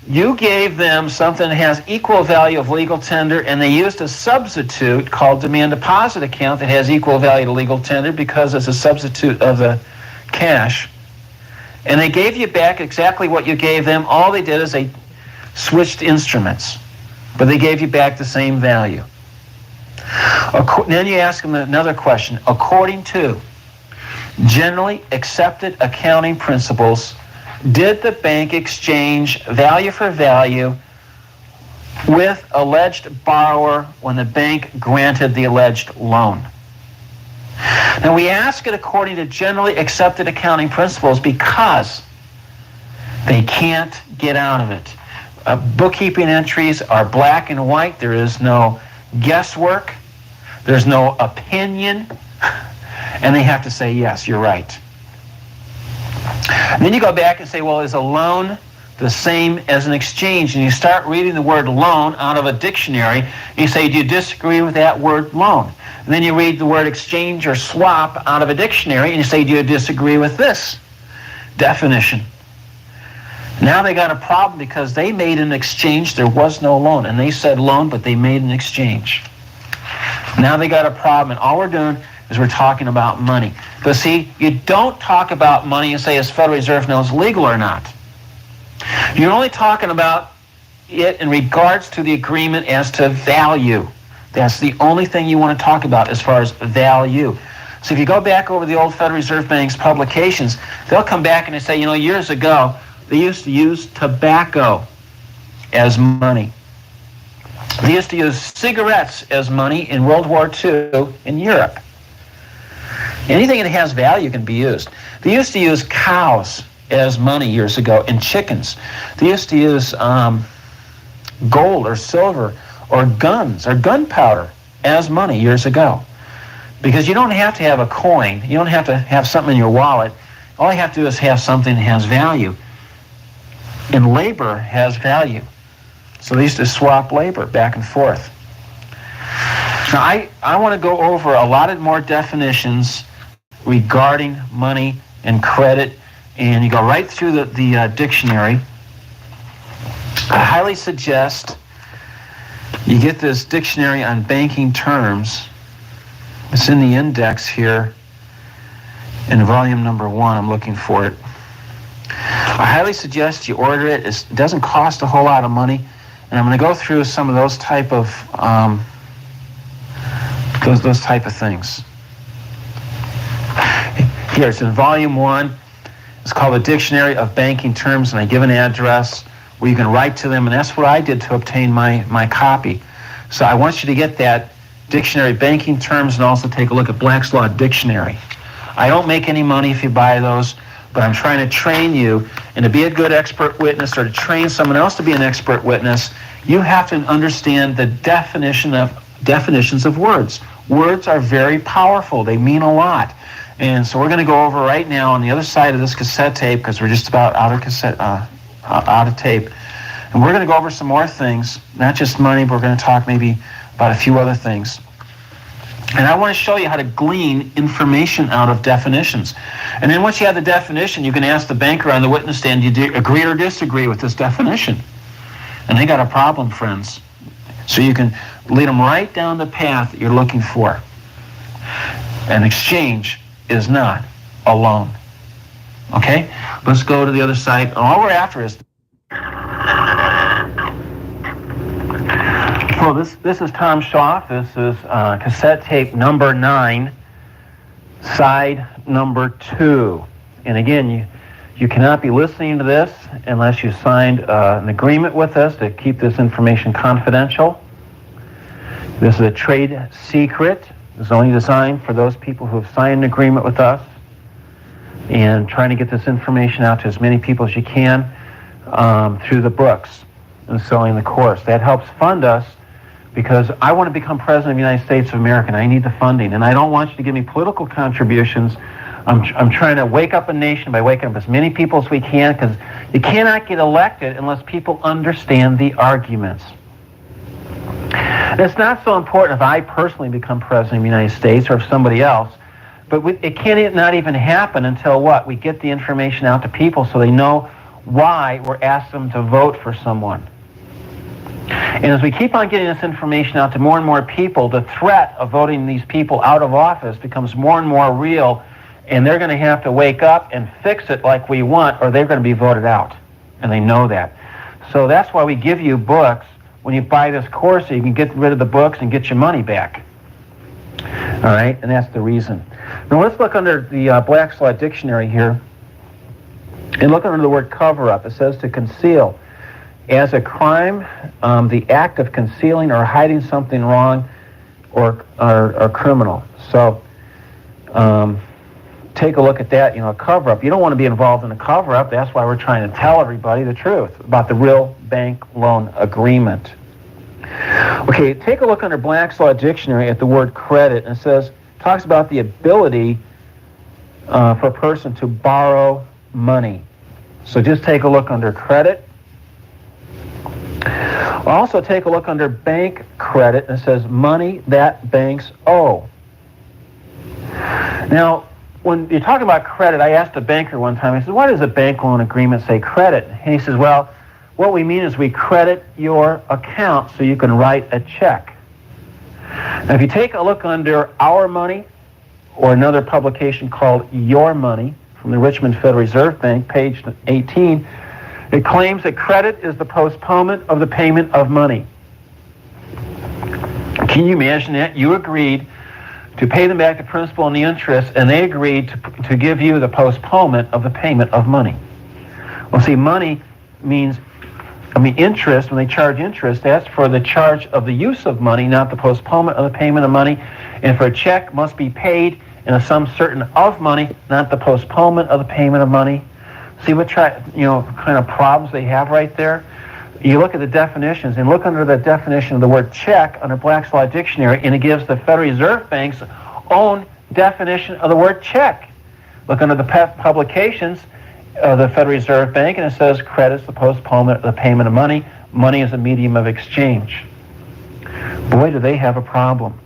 you gave them something that has equal value of legal tender, and they used a substitute called demand deposit account that has equal value to legal tender because it's a substitute of the cash. And they gave you back exactly what you gave them. All they did is they switched instruments, but they gave you back the same value. Then you ask them another question. According to generally accepted accounting principles, did the bank exchange value for value with alleged borrower when the bank granted the alleged loan? Now we ask it according to generally accepted accounting principles because they can't get out of it. Bookkeeping entries are black and white. There is no guesswork. There's no opinion. And they have to say, yes, you're right. And then you go back and say, well, is a loan the same as an exchange? And you start reading the word loan out of a dictionary. You say, do you disagree with that word loan? And then you read the word exchange or swap out of a dictionary and you say, do you disagree with this definition? Now they got a problem because they made an exchange. There was no loan. And they said loan, but they made an exchange. Now they got a problem. And all we're doing is we're talking about money. But see, you don't talk about money and say, is Federal Reserve notes legal or not? You're only talking about it in regards to the agreement as to value. That's the only thing you want to talk about as far as value. So if you go back over the old Federal Reserve Bank's publications, they'll come back and they say, years ago, they used to use tobacco as money. They used to use cigarettes as money in World War II in Europe. Anything that has value can be used. They used to use cows as money years ago and chickens. They used to use gold or silver or guns or gunpowder as money years ago. Because you don't have to have a coin. You don't have to have something in your wallet. All you have to do is have something that has value. And labor has value. So they used to swap labor back and forth. Now, I want to go over a lot of more definitions regarding money and credit, and you go right through the dictionary. I highly suggest you get this dictionary on banking terms. It's in the index here in volume number 1. I'm looking for it. I highly suggest you order it. It doesn't cost a whole lot of money. And I'm going to go through some of those type of those type of things. Here, it's in volume 1. It's called the Dictionary of Banking Terms, and I give an address where you can write to them, and that's what I did to obtain my copy. So I want you to get that Dictionary of Banking Terms, and also take a look at Black's Law Dictionary. I don't make any money if you buy those, but I'm trying to train you, and to be a good expert witness or to train someone else to be an expert witness, you have to understand the definitions of words. Words are very powerful. They mean a lot. And so we're going to go over right now on the other side of this cassette tape, because we're just about out of tape. And we're going to go over some more things, not just money, but we're going to talk maybe about a few other things. And I want to show you how to glean information out of definitions. And then once you have the definition, you can ask the banker on the witness stand, do you agree or disagree with this definition? And they got a problem, friends. So you can lead them right down the path that you're looking for. An exchange is not a loan. Okay? Let's go to the other side. All we're after is... So this is Tom Schaaf. This is cassette tape number 9, side number 2. And again, you cannot be listening to this unless you signed an agreement with us to keep this information confidential. This is a trade secret. It's only designed for those people who have signed an agreement with us, and trying to get this information out to as many people as you can through the books and selling the course. That helps fund us, because I want to become President of the United States of America, and I need the funding. And I don't want you to give me political contributions. I'm trying to wake up a nation by waking up as many people as we can, because you cannot get elected unless people understand the arguments. And it's not so important if I personally become President of the United States or if somebody else, but it can't not even happen until what? We get the information out to people so they know why we're asking them to vote for someone. And as we keep on getting this information out to more and more people, the threat of voting these people out of office becomes more and more real, and they're going to have to wake up and fix it like we want, or they're going to be voted out. And they know that. So that's why we give you books when you buy this course, so you can get rid of the books and get your money back. All right? And that's the reason. Now let's look under the Black's Law Dictionary here, and look under the word cover-up. It says to conceal. As a crime, the act of concealing or hiding something wrong or criminal. So take a look at that, a cover-up. You don't want to be involved in a cover-up. That's why we're trying to tell everybody the truth about the real bank loan agreement. Okay, take a look under Black's Law Dictionary at the word credit, and it talks about the ability for a person to borrow money. So just take a look under credit. Also take a look under bank credit, and it says money that banks owe. Now, when you're talking about credit, I asked a banker one time, I said, why does a bank loan agreement say credit? And he says, well, what we mean is we credit your account so you can write a check. Now, if you take a look under Our Money, or another publication called Your Money from the Richmond Federal Reserve Bank, page 18, it claims that credit is the postponement of the payment of money. Can you imagine that? You agreed to pay them back the principal and the interest, and they agreed to give you the postponement of the payment of money. Well, see, money means, interest, when they charge interest, that's for the charge of the use of money, not the postponement of the payment of money. And for a check must be paid in a sum certain of money, not the postponement of the payment of money. See what kind of problems they have right there? You look at the definitions, and look under the definition of the word check under Black's Law Dictionary, and it gives the Federal Reserve Bank's own definition of the word check. Look under the publications of the Federal Reserve Bank, and it says credit is the postponement of the payment of money. Money is a medium of exchange. Boy, do they have a problem.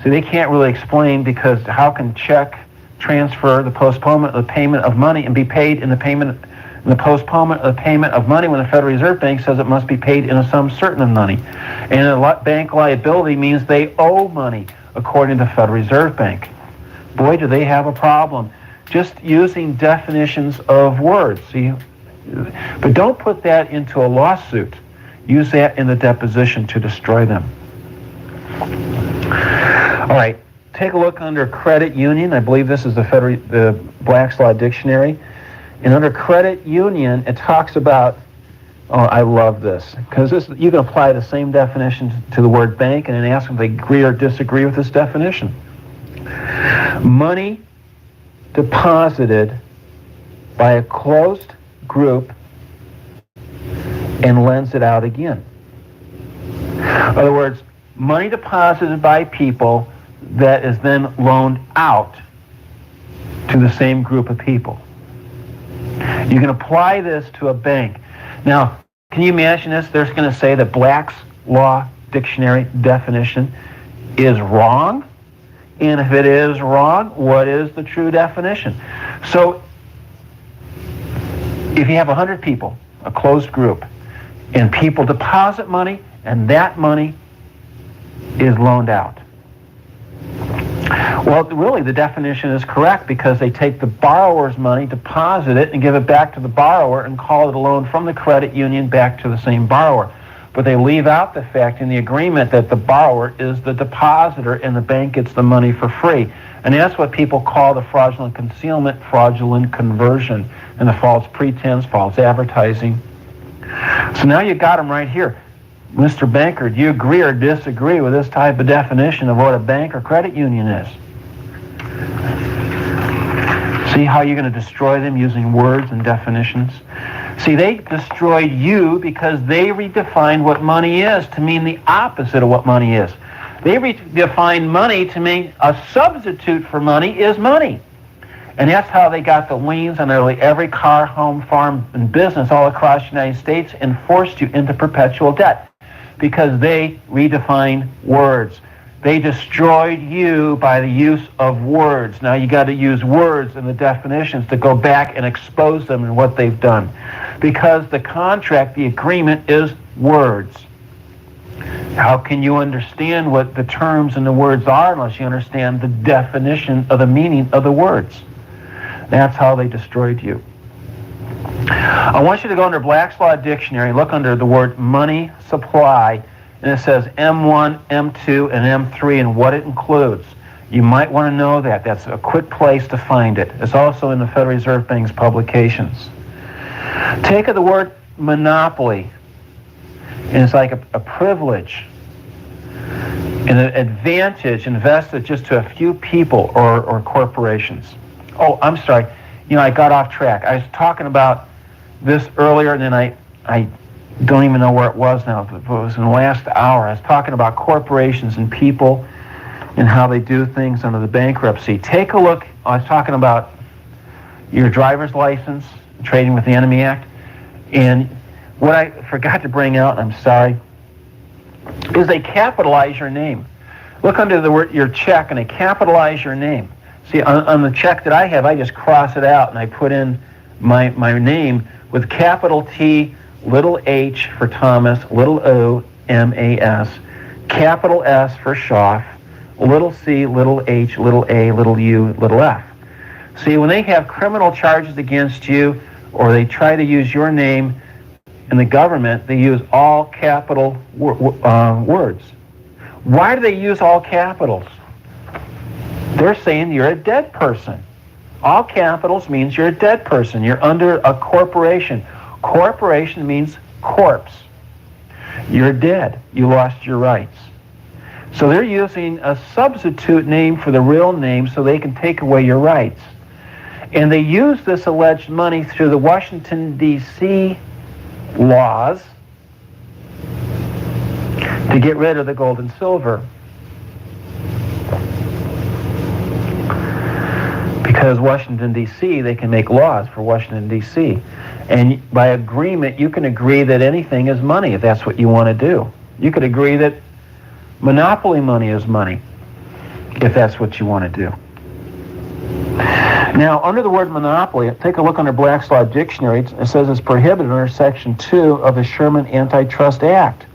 See, they can't really explain, because how can check transfer the postponement of the payment of money and be paid in the postponement of the payment of money when the Federal Reserve Bank says it must be paid in a sum certain of money? And a bank liability means they owe money according to the Federal Reserve Bank. Boy, do they have a problem just using definitions of words. See, but don't put that into a lawsuit. Use that in the deposition to destroy them. All right. Take a look under credit union. I believe this is the Black's Law Dictionary. And under credit union, it talks about Oh, I love this, because you can apply the same definition to the word bank and then ask them if they agree or disagree with this definition. Money deposited by a closed group and lends it out again. In other words, money deposited by people that is then loaned out to the same group of people. You can apply this to a bank. Now, can you imagine this? They're going to say that Black's Law Dictionary definition is wrong. And if it is wrong, what is the true definition? So, if you have 100 people, a closed group, and people deposit money, and that money is loaned out. Well, really, the definition is correct because they take the borrower's money, deposit it, and give it back to the borrower and call it a loan from the credit union back to the same borrower. But they leave out the fact in the agreement that the borrower is the depositor and the bank gets the money for free. And that's what people call the fraudulent concealment, fraudulent conversion, and the false pretense, false advertising. So now you got them right here. Mr. Banker, do you agree or disagree with this type of definition of what a bank or credit union is? See how you're going to destroy them using words and definitions? See, they destroyed you because they redefined what money is to mean the opposite of what money is. They redefined money to mean a substitute for money is money. And that's how they got the liens on nearly every car, home, farm, and business all across the United States and forced you into perpetual debt because they redefined words. They destroyed you by the use of words. Now you got to use words and the definitions to go back and expose them and what they've done. Because the contract, the agreement is words. How can you understand what the terms and the words are unless you understand the definition of the meaning of the words? That's how they destroyed you. I want you to go under Black's Law Dictionary, look under the word money supply, and it says M1, M2, and M3 and what it includes. You might want to know that. That's a quick place to find it. It's also in the Federal Reserve Bank's publications. Take the word monopoly, and it's like a privilege and an advantage invested just to a few people or corporations. Oh, I'm sorry. I got off track. I was talking about this earlier, and then I don't even know where it was now. It was in the last hour. I was talking about corporations and people and how they do things under the bankruptcy. Take a look. I was talking about your driver's license, Trading with the Enemy Act. And what I forgot to bring out, I'm sorry, is they capitalize your name. Look under the word your check, and they capitalize your name. See, on the check that I have, I just cross it out, and I put in my name with capital T, little h for Thomas, little O, M-A-S, capital S for Schaff, little c, little h, little a, little u, little f. See, when they have criminal charges against you, or they try to use your name in the government, they use all capital words. Why do they use all capitals? They're saying you're a dead person. All capitals means you're a dead person. You're under a corporation. Corporation means corpse. You're dead. You lost your rights. So they're using a substitute name for the real name so they can take away your rights. And they use this alleged money through the Washington, D.C. laws to get rid of the gold and silver. Because Washington, D.C., they can make laws for Washington, D.C. And by agreement, you can agree that anything is money if that's what you want to do. You could agree that monopoly money is money if that's what you want to do. Now, under the word monopoly, take a look under Black's Law Dictionary. It says it's prohibited under Section 2 of the Sherman Antitrust Act.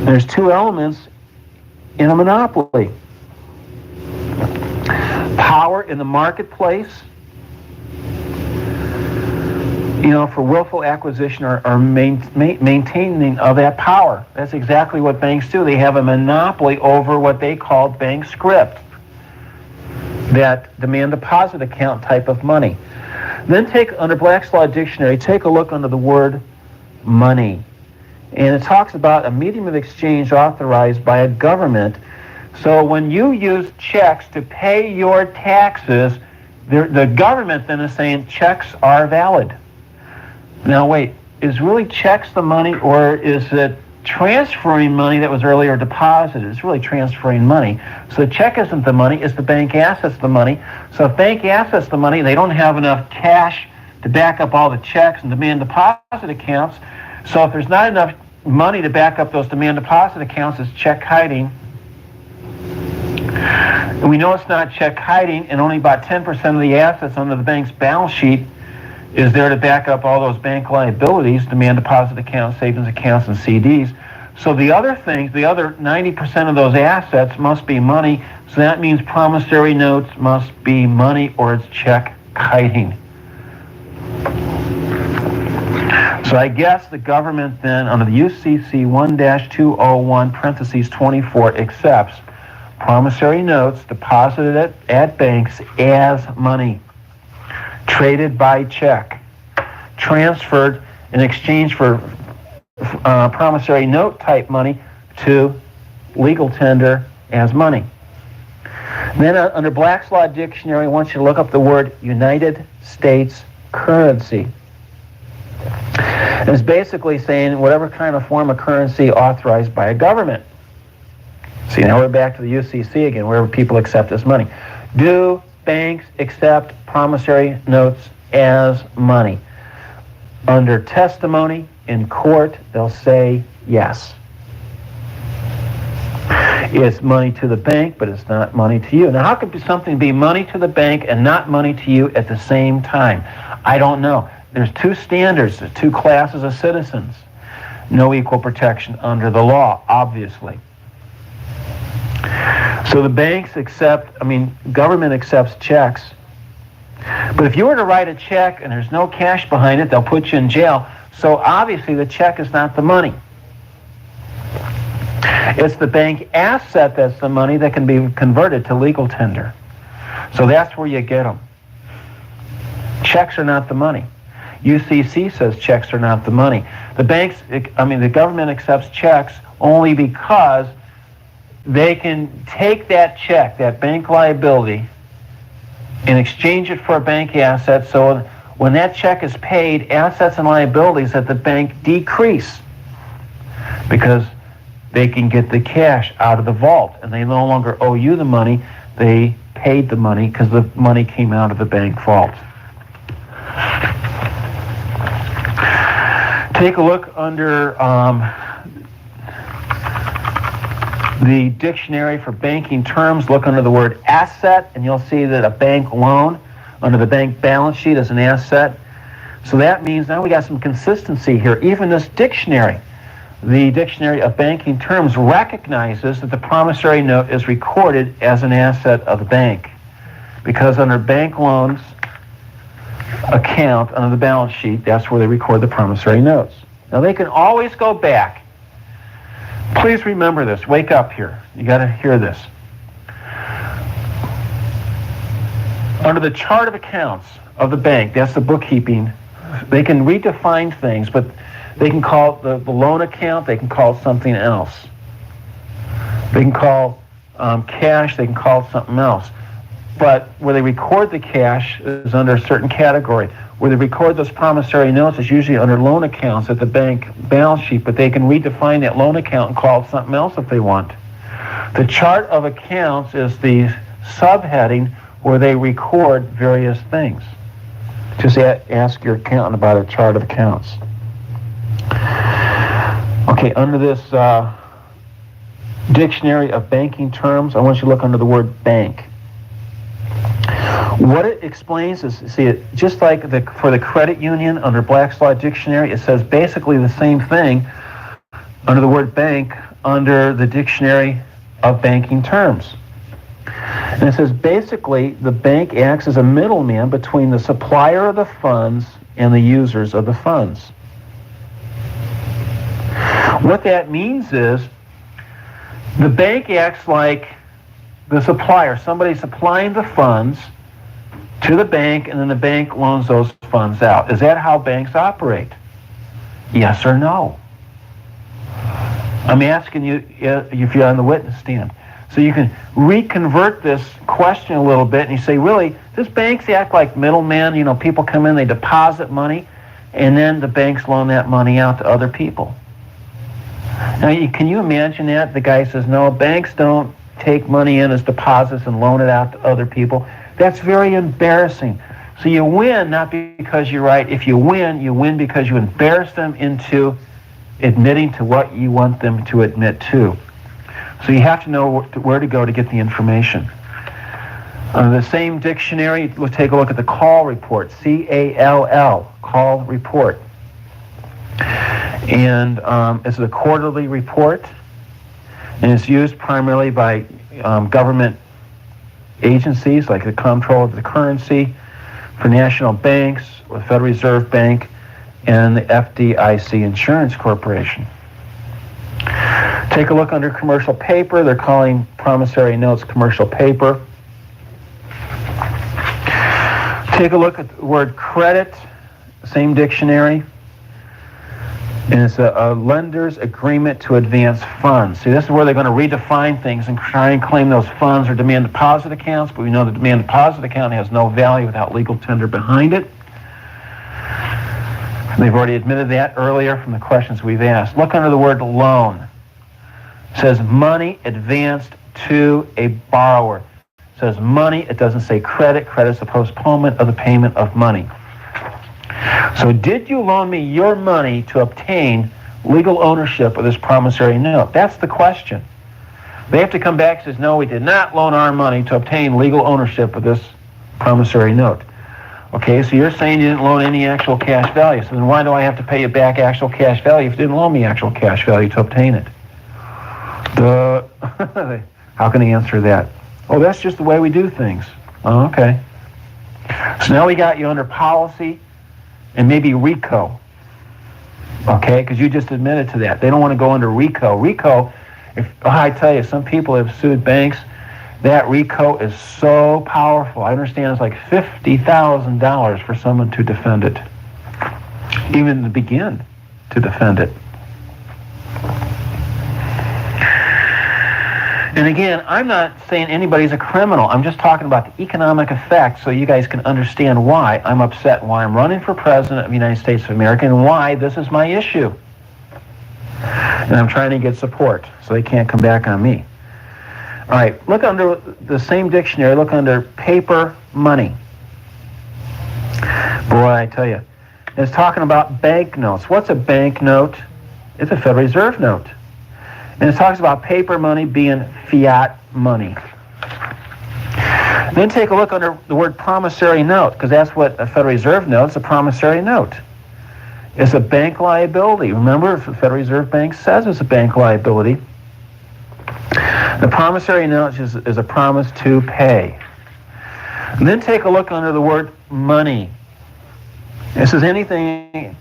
There's two elements in a monopoly. Power in the marketplace, for willful acquisition or maintaining of that power. That's exactly what banks do. They have a monopoly over what they call bank script, that demand deposit account type of money. Then under Black's Law Dictionary, take a look under the word money. And it talks about a medium of exchange authorized by a government. So when you use checks to pay your taxes, the government then is saying checks are valid. Now wait, is really checks the money, or is it transferring money that was earlier deposited? It's really transferring money. So the check isn't the money, it's the bank assets the money. So if bank assets the money, they don't have enough cash to back up all the checks and demand deposit accounts. So if there's not enough money to back up those demand deposit accounts, it's check hiding. And we know it's not check hiding, and only about 10% of the assets under the bank's balance sheet is there to back up all those bank liabilities, demand deposit accounts, savings accounts, and CDs. So the other things, the other 90% of those assets must be money. So that means promissory notes must be money, or it's check kiting. So I guess the government then, under the UCC 1-201 parentheses 24, accepts promissory notes deposited at banks as money, traded by check, transferred in exchange for promissory note type money to legal tender as money. Then under Black's Law Dictionary, I want you to look up the word United States currency. And it's basically saying whatever kind of form of currency authorized by a government. See, now we're back to the UCC again, wherever people accept this money. Do banks accept promissory notes as money? Under testimony in court, they'll say yes. It's money to the bank, but it's not money to you. Now, how could something be money to the bank and not money to you at the same time? I don't know. There's two standards, there's two classes of citizens. No equal protection under the law, obviously. So the banks government accepts checks. But if you were to write a check and there's no cash behind it, they'll put you in jail. So obviously the check is not the money. It's the bank asset that's the money that can be converted to legal tender. So that's where you get them. Checks are not the money. UCC says checks are not the money. The government accepts checks only because they can take that check, that bank liability, and exchange it for a bank asset. So when that check is paid, assets and liabilities at the bank decrease because they can get the cash out of the vault, and they no longer owe you the money. They paid the money because the money came out of the bank vault. Take a look under the dictionary for banking terms. Look under the word asset, and you'll see that a bank loan under the bank balance sheet is an asset. So that means now we got some consistency here. Even this dictionary, the Dictionary of Banking Terms, recognizes that the promissory note is recorded as an asset of the bank, because under bank loans account under the balance sheet, that's where they record the promissory notes. Now they can always go back. Please remember this. Wake up here. You got to hear this. Under the chart of accounts of the bank, that's the bookkeeping, they can redefine things, but they can call it the loan account, they can call it something else. They can call cash, they can call it something else. But where they record the cash is under a certain category. Where they record those promissory notes is usually under loan accounts at the bank balance sheet, but they can redefine that loan account and call it something else if they want. The chart of accounts is the subheading where they record various things. Just ask your accountant about a chart of accounts. Okay, under this Dictionary of Banking Terms, I want you to look under the word bank. What it explains is, see, just like for the credit union under Black's Law Dictionary, it says basically the same thing under the word bank under the Dictionary of Banking Terms. And it says basically the bank acts as a middleman between the supplier of the funds and the users of the funds. What that means is the bank acts like the supplier, somebody supplying the funds, to the bank, and then the bank loans those funds out. Is that how banks operate? Yes or no? I'm asking you if you're on the witness stand. So you can reconvert this question a little bit, and you say, really, does banks act like middlemen? You know, people come in, they deposit money, and then the banks loan that money out to other people. Now, can you imagine that? The guy says, no, banks don't take money in as deposits and loan it out to other people. That's very embarrassing. So you win not because you're right. If you win because you embarrass them into admitting to what you want them to admit to. So you have to know where to go to get the information. The same dictionary, let's take a look at the call report, C-A-L-L, call report. And it's a quarterly report, and it's used primarily by government agencies like the Comptroller of the Currency, for national banks, or the Federal Reserve Bank, and the FDIC Insurance Corporation. Take a look under commercial paper. They're calling promissory notes commercial paper. Take a look at the word credit, same dictionary. And it's a lender's agreement to advance funds. See, this is where they're going to redefine things and try and claim those funds are demand deposit accounts, but we know the demand deposit account has no value without legal tender behind it. They've already admitted that earlier from the questions we've asked. Look under the word loan. It says money advanced to a borrower. It says money, it doesn't say credit. Credit is the postponement of the payment of money. So did you loan me your money to obtain legal ownership of this promissory note? That's the question. They have to come back and say, no, we did not loan our money to obtain legal ownership of this promissory note. Okay, so you're saying you didn't loan any actual cash value. So then why do I have to pay you back actual cash value if you didn't loan me actual cash value to obtain it? How can they answer that? Oh, that's just the way we do things. Oh, okay. So now we got you under policy and maybe RICO. Okay, because you just admitted to that. They don't want to go under RICO. RICO, I tell you, some people have sued banks. That RICO is so powerful. I understand it's like $50,000 for someone to defend it, even to begin to defend it. And again, I'm not saying anybody's a criminal. I'm just talking about the economic effects so you guys can understand why I'm upset and why I'm running for president of the United States of America and why this is my issue. And I'm trying to get support so they can't come back on me. All right, look under the same dictionary, look under paper money. Boy, I tell you, it's talking about banknotes. What's a banknote? It's a Federal Reserve note. And it talks about paper money being fiat money. Then take a look under the word promissory note, because that's what a Federal Reserve note is, a promissory note. It's a bank liability. Remember, the Federal Reserve Bank says it's a bank liability. The promissory note is a promise to pay. And then take a look under the word money. This is anything, it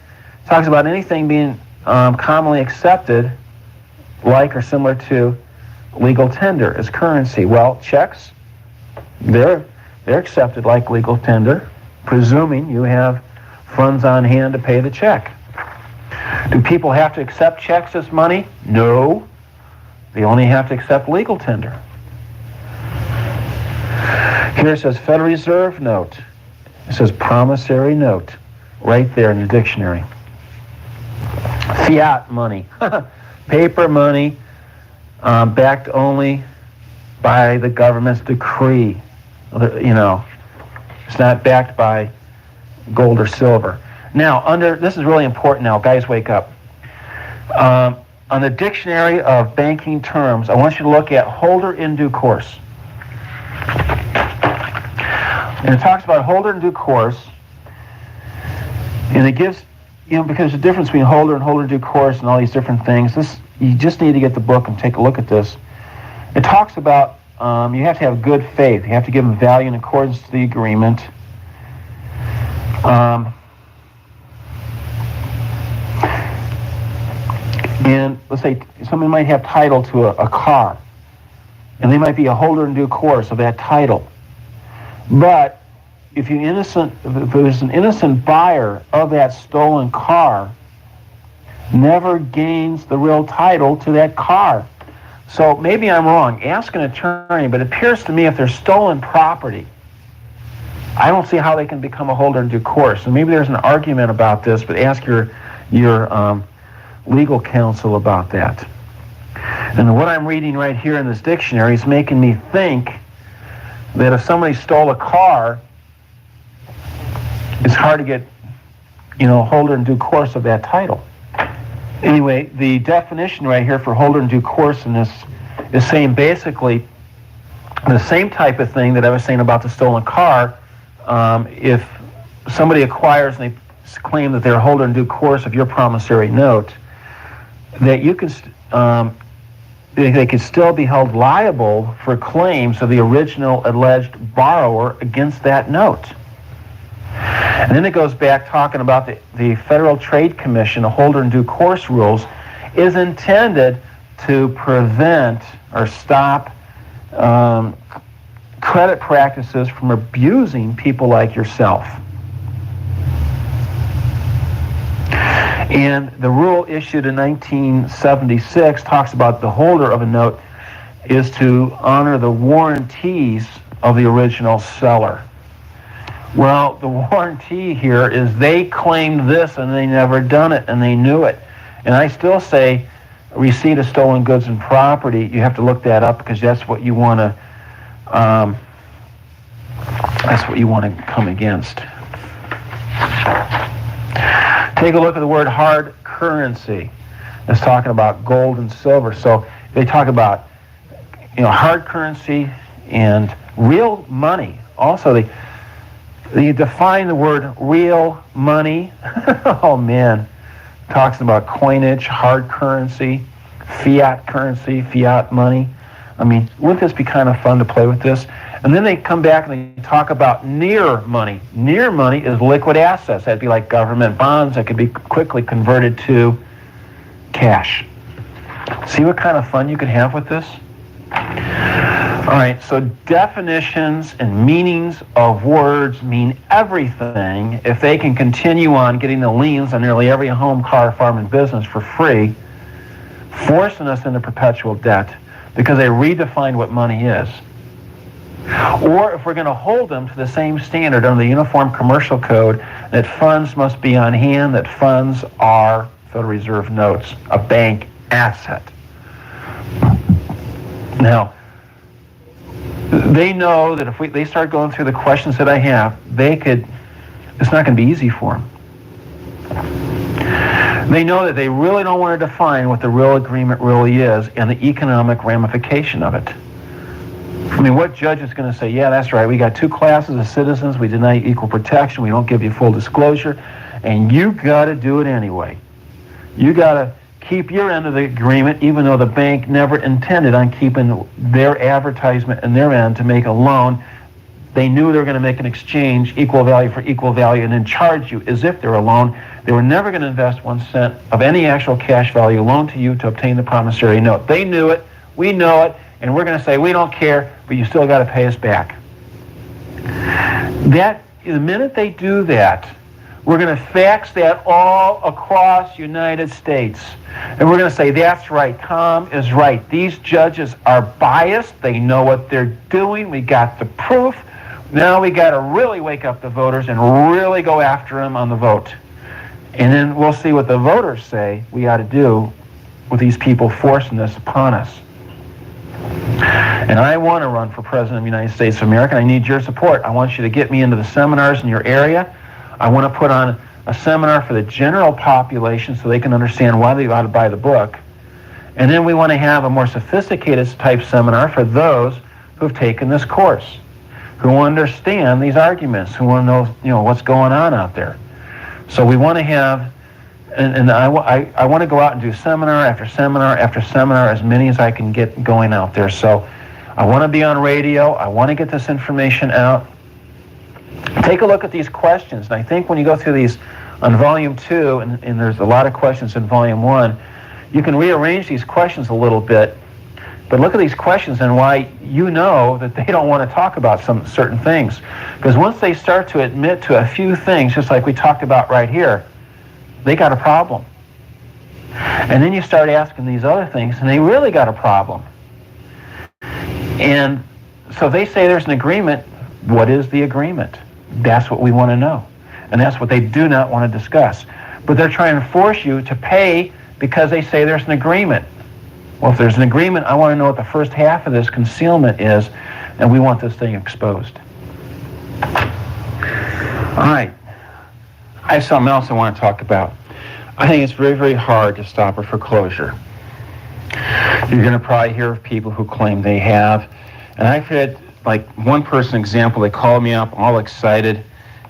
talks about anything being commonly accepted like or similar to legal tender as currency. Well, checks, they're accepted like legal tender, presuming you have funds on hand to pay the check. Do people have to accept checks as money? No. They only have to accept legal tender. Here it says Federal Reserve note. It says promissory note right there in the dictionary. Fiat money. Paper money backed only by the government's decree. You know, it's not backed by gold or silver. Now, this is really important now. Guys, wake up. On the dictionary of banking terms, I want you to look at holder in due course. And it talks about holder in due course, and it gives, because there's a difference between holder and holder in due course and all these different things. You just need to get the book and take a look at this. It talks about you have to have good faith. You have to give them value in accordance to the agreement. And let's say someone might have title to a car, and they might be a holder in due course of that title. But if there's an innocent buyer of that stolen car, never gains the real title to that car. So maybe I'm wrong. Ask an attorney, but it appears to me if they're stolen property, I don't see how they can become a holder in due course. And maybe there's an argument about this, but ask your legal counsel about that. And what I'm reading right here in this dictionary is making me think that if somebody stole a car, it's hard to get, holder in due course of that title. Anyway, the definition right here for holder in due course in this is saying basically the same type of thing that I was saying about the stolen car. If somebody acquires and they claim that they're a holder in due course of your promissory note, that you can, they could still be held liable for claims of the original alleged borrower against that note. And then it goes back talking about the Federal Trade Commission, the holder in due course rules, is intended to prevent or stop credit practices from abusing people like yourself. And the rule issued in 1976 talks about the holder of a note is to honor the warranties of the original seller. Well, the warranty here is they claimed this and they never done it and they knew it. And I still say receipt of stolen goods and property, you have to look that up because that's what you want to come against. Take a look at the word hard currency. It's talking about gold and silver. So they talk about hard currency and real money. Also, they define the word real money. Oh man, talks about coinage, hard currency, fiat money. I mean, wouldn't this be kind of fun to play with this? And then they come back and they talk about near money. Near money is liquid assets. That'd be like government bonds that could be quickly converted to cash. See what kind of fun you could have with this? All right, so definitions and meanings of words mean everything if they can continue on getting the liens on nearly every home, car, farm, and business for free, forcing us into perpetual debt because they redefine what money is. Or if we're going to hold them to the same standard under the Uniform Commercial Code, that funds must be on hand, that funds are Federal Reserve notes, a bank asset. Now, they know that if they start going through the questions that I have, it's not going to be easy for them. They know that they really don't want to define what the real agreement really is and the economic ramification of it. I mean, what judge is going to say, yeah, that's right, we got two classes of citizens, we deny equal protection, we don't give you full disclosure, and you got to do it anyway. You got to keep your end of the agreement, even though the bank never intended on keeping their advertisement and their end to make a loan. They knew they were going to make an exchange, equal value for equal value, and then charge you as if they're a loan. They were never going to invest 1 cent of any actual cash value loaned to you to obtain the promissory note. They knew it, we know it, and we're going to say, we don't care, but you still got to pay us back. The minute they do that, we're going to fax that all across the United States. And we're going to say, that's right, Tom is right. These judges are biased. They know what they're doing. We got the proof. Now we got to really wake up the voters and really go after them on the vote. And then we'll see what the voters say we ought to do with these people forcing this upon us. And I want to run for President of the United States of America. I need your support. I want you to get me into the seminars in your area. I want to put on a seminar for the general population so they can understand why they ought to buy the book. And then we want to have a more sophisticated type seminar for those who have taken this course, who understand these arguments, who want to know, what's going on out there. So we want to have, and I want to go out and do seminar after seminar after seminar, as many as I can get going out there. So I want to be on radio. I want to get this information out. Take a look at these questions. And I think when you go through these on Volume 2, and there's a lot of questions in Volume 1, you can rearrange these questions a little bit But look at these questions and why you know that they don't want to talk about some certain things. Because once they start to admit to a few things, just like we talked about right here, they got a problem. And then you start asking these other things, and they really got a problem. And so they say there's an agreement. What is the agreement? That's what we want to know. And that's what they do not want to discuss. But they're trying to force you to pay because they say there's an agreement. Well, if there's an agreement, I want to know what the first half of this concealment is, and we want this thing exposed. All right. I have something else I want to talk about. I think it's very, very hard to stop a foreclosure. You're going to probably hear of people who claim they have. And I've had, like, one person example, they called me up all excited,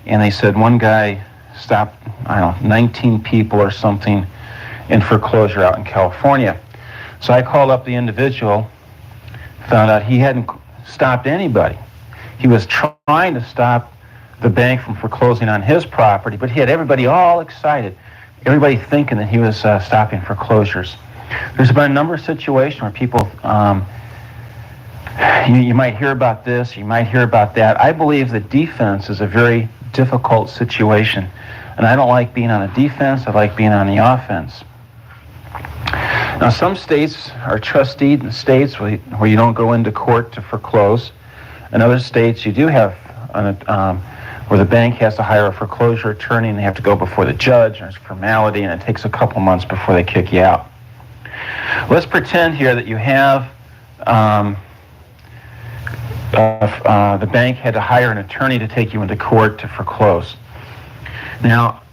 and they said one guy stopped, 19 people or something in foreclosure out in California. So I called up the individual, found out he hadn't stopped anybody. He was trying to stop the bank from foreclosing on his property, but he had everybody all excited, everybody thinking that he was stopping foreclosures. There's been a number of situations where people, you might hear about this, you might hear about that. I believe that defense is a very difficult situation, and I don't like being on the defense, I like being on the offense. Now, some states are trustee states where you don't go into court to foreclose. In other states, you do have where the bank has to hire a foreclosure attorney, and they have to go before the judge, and it's a formality, and it takes a couple months before they kick you out. Let's pretend here that you have the bank had to hire an attorney to take you into court to foreclose. Now,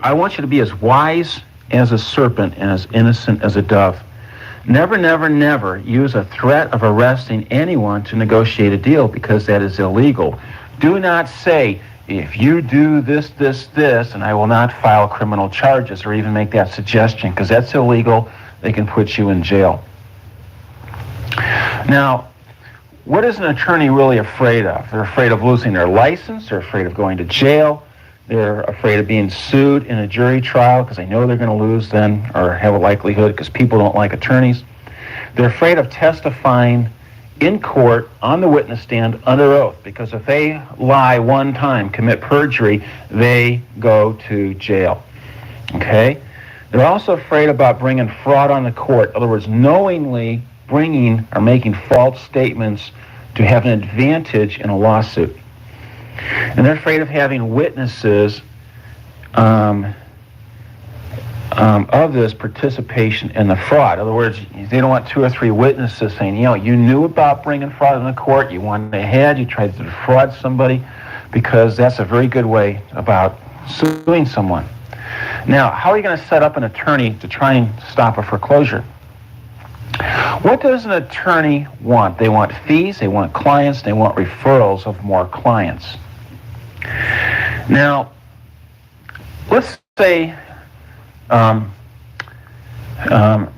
I want you to be as wise as a serpent and as innocent as a dove. Never, never, never use a threat of arresting anyone to negotiate a deal, because that is illegal. Do not say, if you do this, this, this, and I will not file criminal charges, or even make that suggestion, because that's illegal. They can put you in jail. Now, what is an attorney really afraid of? They're afraid of losing their license. They're afraid of going to jail. They're afraid of being sued in a jury trial because they know they're going to lose then, or have a likelihood, because people don't like attorneys. They're afraid of testifying in court on the witness stand under oath, because if they lie one time, commit perjury, they go to jail. Okay? They're also afraid about bringing fraud on the court. In other words, knowingly bringing or making false statements to have an advantage in a lawsuit. And they're afraid of having witnesses of this participation in the fraud. In other words, they don't want 2 or 3 witnesses saying, you knew about bringing fraud in the court, you went ahead, you tried to defraud somebody, because that's a very good way about suing someone. Now, how are you going to set up an attorney to try and stop a foreclosure? What does an attorney want? They want fees, they want clients, they want referrals of more clients. Now, let's say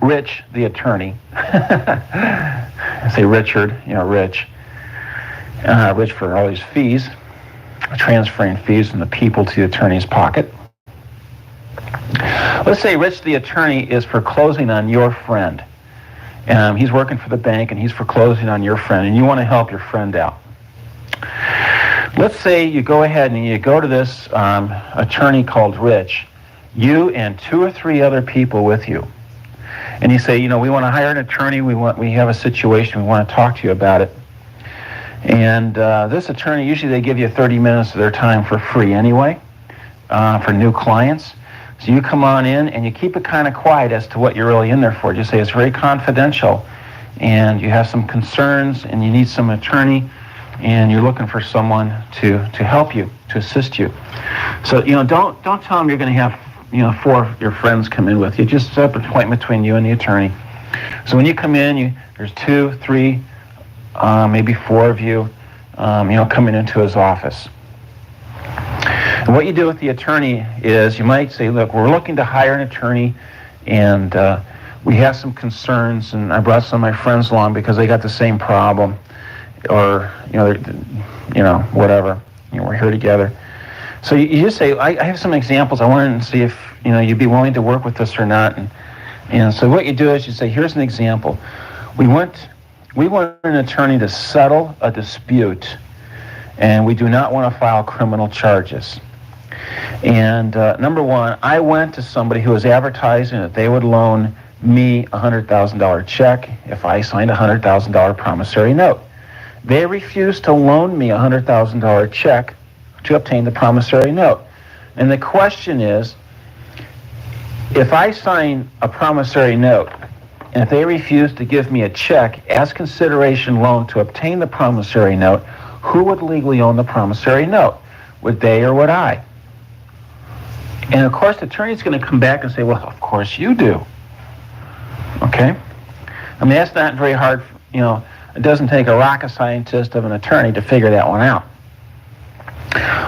Rich, the attorney, I say Richard, Rich for all these fees, transferring fees from the people to the attorney's pocket. Let's say Rich, the attorney, is foreclosing on your friend. He's working for the bank, and he's foreclosing on your friend, and you want to help your friend out. Let's say you go ahead and you go to this attorney called Rich, you and 2 or 3 other people with you, and you say, we want to hire an attorney. We have a situation. We want to talk to you about it. And this attorney, usually they give you 30 minutes of their time for free anyway, for new clients. So you come on in and you keep it kind of quiet as to what you're really in there for. Just say it's very confidential, and you have some concerns, and you need some attorney, and you're looking for someone to help you, to assist you. So don't tell them you're going to have 4 of your friends come in with you. Just set up an appointment between you and the attorney. So when you come in, there's 2, 3, maybe 4 of you, coming into his office. And what you do with the attorney is you might say, look, we're looking to hire an attorney, and we have some concerns, and I brought some of my friends along because they got the same problem, or, whatever. We're here together. So you just say, I have some examples. I wanted to see if, you'd be willing to work with us or not. And so what you do is you say, here's an example. We went we want an attorney to settle a dispute, and we do not want to file criminal charges. And number one, I went to somebody who was advertising that they would loan me a $100,000 check if I signed a $100,000 promissory note. They refused to loan me a $100,000 check to obtain the promissory note. And the question is, if I sign a promissory note, and if they refuse to give me a check as consideration loan to obtain the promissory note, who would legally own the promissory note? Would they or would I? And of course, the attorney's going to come back and say, well, of course you do. Okay? I mean, that's not very hard, it doesn't take a rocket scientist of an attorney to figure that one out.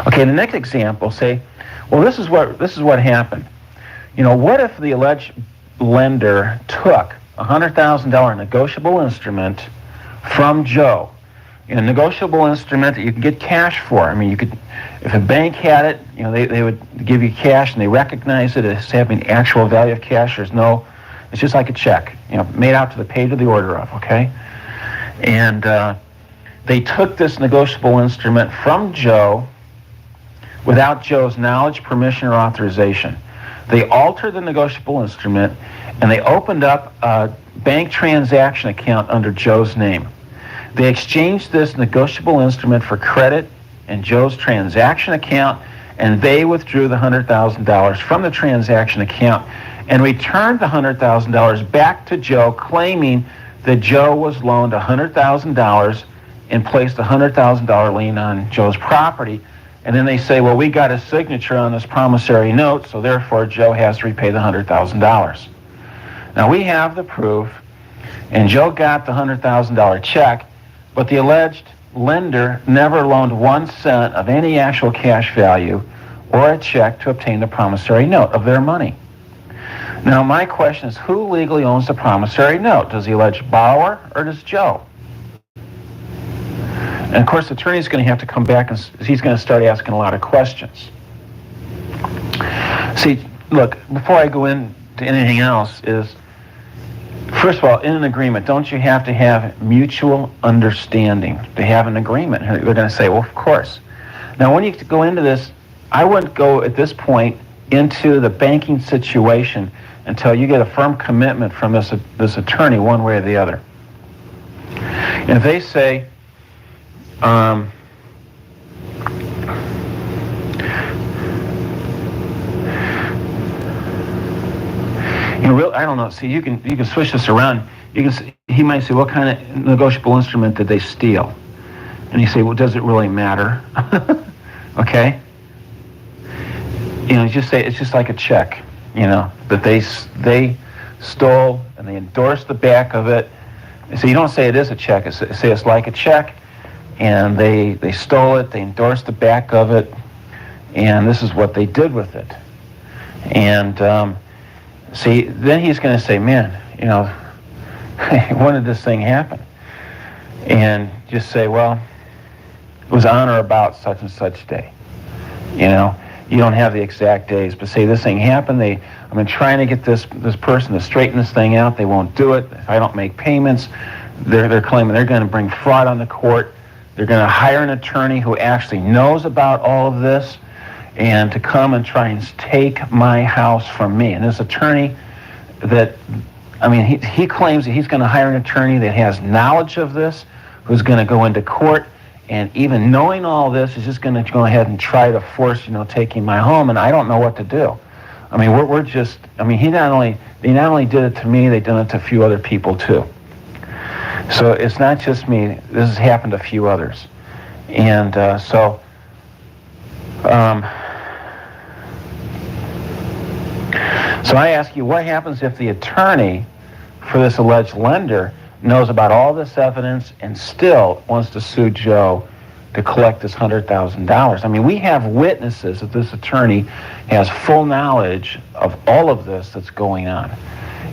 Okay, the next example, say, well, this is what happened. What if the alleged lender took a $100,000 negotiable instrument from Joe? A negotiable instrument that you can get cash for. I mean, you could, if a bank had it, they would give you cash and they recognize it as having actual value of cash. It's just like a check, made out to the page of the order of, okay? And they took this negotiable instrument from Joe without Joe's knowledge, permission, or authorization. They altered the negotiable instrument and they opened up a bank transaction account under Joe's name. They exchanged this negotiable instrument for credit in Joe's transaction account, and they withdrew the $100,000 from the transaction account and returned the $100,000 back to Joe, claiming that Joe was loaned $100,000 and placed a $100,000 lien on Joe's property. And then they say, well, we got a signature on this promissory note, so therefore Joe has to repay the $100,000. Now, we have the proof, and Joe got the $100,000 check, but the alleged lender never loaned 1 cent of any actual cash value or a check to obtain the promissory note of their money. Now, my question is, who legally owns the promissory note? Does the alleged borrower or does Joe? And of course, the attorney's going to have to come back and he's going to start asking a lot of questions. See, look, before I go into anything else is, first of all, in an agreement, don't you have to have mutual understanding to have an agreement? They're going to say, well, of course. Now, when you go into this, I wouldn't go at this point into the banking situation until you get a firm commitment from this attorney one way or the other. And if they say, I don't know. See, you can switch this around. He might say, what kind of negotiable instrument did they steal? And you say, well, does it really matter? Okay. Just say it's just like a check. That they stole and they endorsed the back of it. So you don't say it is a check. Say it's like a check, and they stole it. They endorsed the back of it, and this is what they did with it. And see, then he's going to say, man, when did this thing happen? And just say, well, it was on or about such and such day. You don't have the exact days, but say this thing happened. I've been trying to get this person to straighten this thing out. They won't do it. If I don't make payments, they're claiming they're going to bring fraud on the court. They're going to hire an attorney who actually knows about all of this and to come and try and take my house from me. And this attorney he claims that he's going to hire an attorney that has knowledge of this, who's going to go into court, and even knowing all this is just going to go ahead and try to force, taking my home, and I don't know what to do. I mean, they not only did it to me, they've done it to a few other people too. So it's not just me. This has happened to a few others. And so I ask you, what happens if the attorney for this alleged lender knows about all this evidence and still wants to sue Joe to collect this $100,000? I mean, we have witnesses that this attorney has full knowledge of all of this that's going on.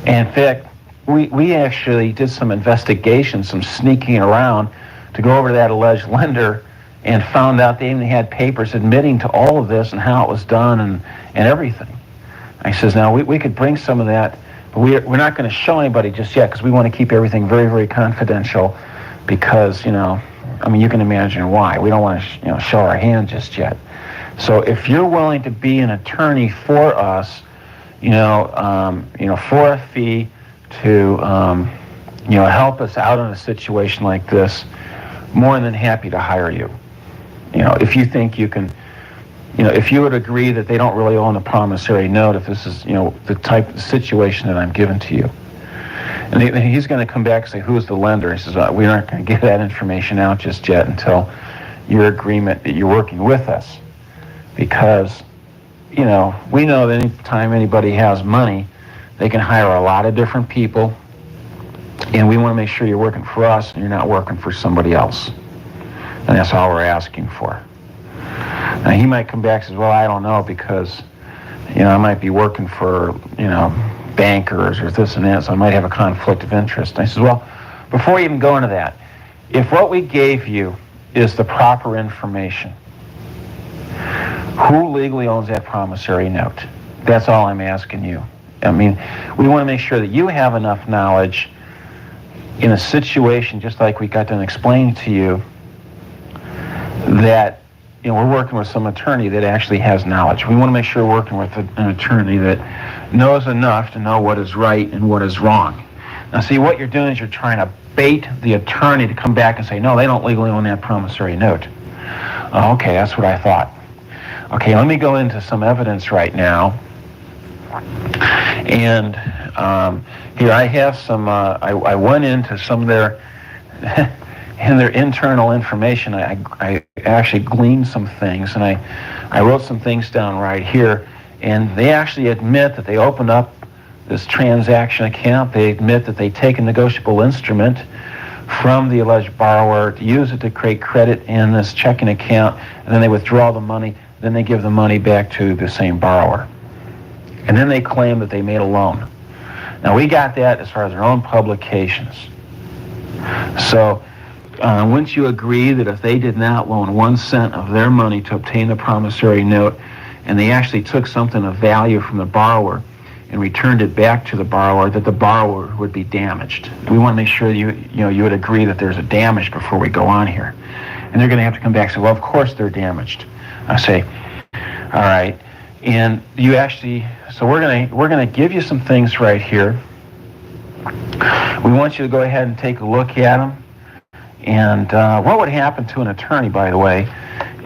And in fact, we actually did some investigation, some sneaking around to go over to that alleged lender and found out they even had papers admitting to all of this and how it was done and everything. I says, now we could bring some of that But we're not going to show anybody just yet because we want to keep everything very, very confidential because, you know, I mean, you can imagine why. We don't want to, show our hand just yet. So if you're willing to be an attorney for us, for a fee to, help us out in a situation like this, more than happy to hire you. If you think you can, if you would agree that they don't really own the promissory note, if this is, the type of situation that I'm giving to you. And he's going to come back and say, who's the lender? He says, we aren't going to give that information out just yet until your agreement that you're working with us. Because, we know that any time anybody has money, they can hire a lot of different people. And we want to make sure you're working for us and you're not working for somebody else. And that's all we're asking for. Now, he might come back and say, well, I don't know because, I might be working for, bankers or this and that, so I might have a conflict of interest. And I said, well, before you even go into that, if what we gave you is the proper information, who legally owns that promissory note? That's all I'm asking you. I mean, we want to make sure that you have enough knowledge in a situation just like we got done explaining to you that we're working with some attorney that actually has knowledge. We want to make sure we're working with an attorney that knows enough to know what is right and what is wrong. Now, see, what you're doing is you're trying to bait the attorney to come back and say, no, they don't legally own that promissory note. Oh, okay, that's what I thought. Okay, let me go into some evidence right now. And here I have some, I went into some of their in their internal information. I actually gleaned some things, and I wrote some things down right here. And they actually admit that they opened up this transaction account. They admit that they take a negotiable instrument from the alleged borrower to use it to create credit in this checking account, and then they withdraw the money. Then they give the money back to the same borrower. And then they claim that they made a loan. Now, we got that as far as their own publications. So, wouldn't you agree that if they did not loan 1 cent of their money to obtain the promissory note, and they actually took something of value from the borrower and returned it back to the borrower, that the borrower would be damaged? We want to make sure you would agree that there's a damage before we go on here. And they're going to have to come back and say, well, of course they're damaged. I say, all right. And you actually, so we're gonna give you some things right here. We want you to go ahead and take a look at them. And what would happen to an attorney, by the way,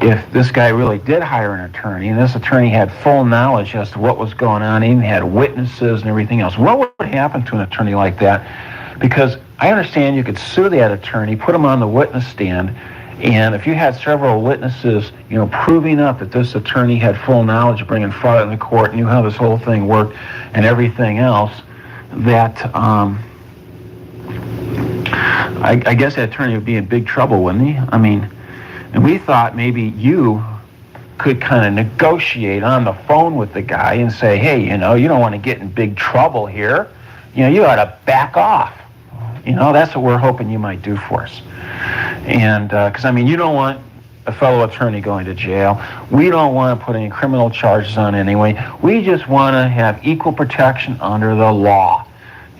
if this guy really did hire an attorney, and this attorney had full knowledge as to what was going on, even had witnesses and everything else? What would happen to an attorney like that? Because I understand you could sue that attorney, put him on the witness stand, and if you had several witnesses, proving up that this attorney had full knowledge of bringing fraud in the court, knew how this whole thing worked, and everything else, that I guess that attorney would be in big trouble, wouldn't he? I mean, and we thought maybe you could kind of negotiate on the phone with the guy and say, hey, you don't want to get in big trouble here. You ought to back off. That's what we're hoping you might do for us. And because, you don't want a fellow attorney going to jail. We don't want to put any criminal charges on anyway. We just want to have equal protection under the law.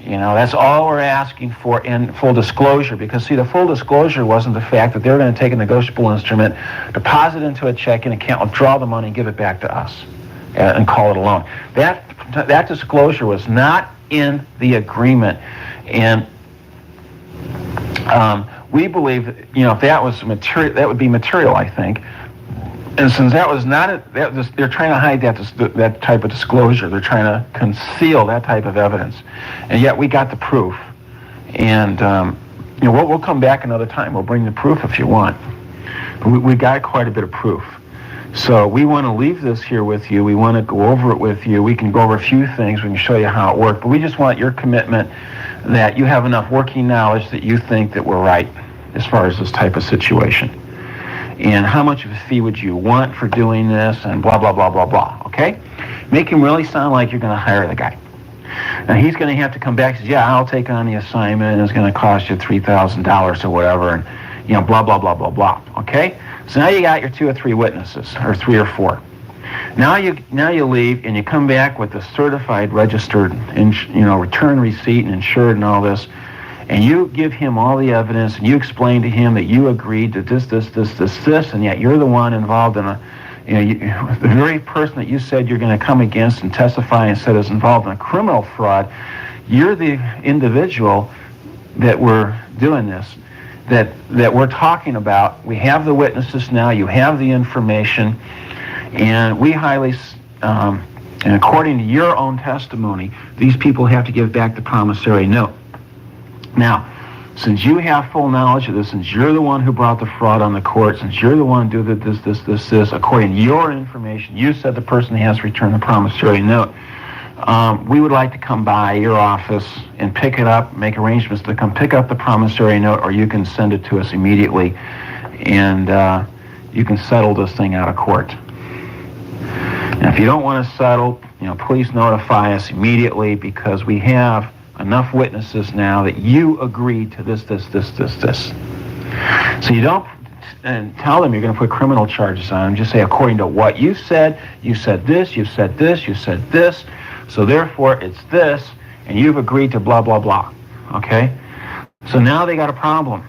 That's all we're asking for in full disclosure. Because, see, the full disclosure wasn't the fact that they're going to take a negotiable instrument, deposit into a checking account, withdraw the money, and give it back to us, and call it a loan. That disclosure was not in the agreement. And we believe that, if that was material, that would be material, I think. And since that was not, they're trying to hide that type of disclosure. They're trying to conceal that type of evidence. And yet we got the proof. And, we'll come back another time. We'll bring the proof if you want. But we got quite a bit of proof. So we want to leave this here with you. We want to go over it with you. We can go over a few things. We can show you how it worked. But we just want your commitment that you have enough working knowledge that you think that we're right as far as this type of situation. And how much of a fee would you want for doing this, and blah, blah, blah, blah, blah, okay? Make him really sound like you're going to hire the guy. And he's going to have to come back and say, yeah, I'll take on the assignment, and it's going to cost you $3,000 or whatever, and, blah, blah, blah, blah, blah, okay? So now you got your 2 or 3 witnesses, or 3 or 4. Now you leave and you come back with a certified, registered, return receipt and insured and all this, and you give him all the evidence and you explain to him that you agreed to this, and yet you're the one involved in the very person that you said you're going to come against and testify and said is involved in a criminal fraud. You're the individual that we're doing this, that we're talking about. We have the witnesses now. You have the information. And we highly, and according to your own testimony, these people have to give back the promissory note. Now, since you have full knowledge of this, since you're the one who brought the fraud on the court, since you're the one who did this, according to your information, you said the person has returned the promissory note. We would like to come by your office and pick it up, make arrangements to come pick up the promissory note, or you can send it to us immediately, and you can settle this thing out of court. And if you don't want to settle, please notify us immediately, because we have enough witnesses now that you agreed to this. So you don't tell them you're going to put criminal charges on them. Just say, according to what you said this, you said this, so therefore it's this, and you've agreed to blah, blah, blah. Okay? So now they got a problem,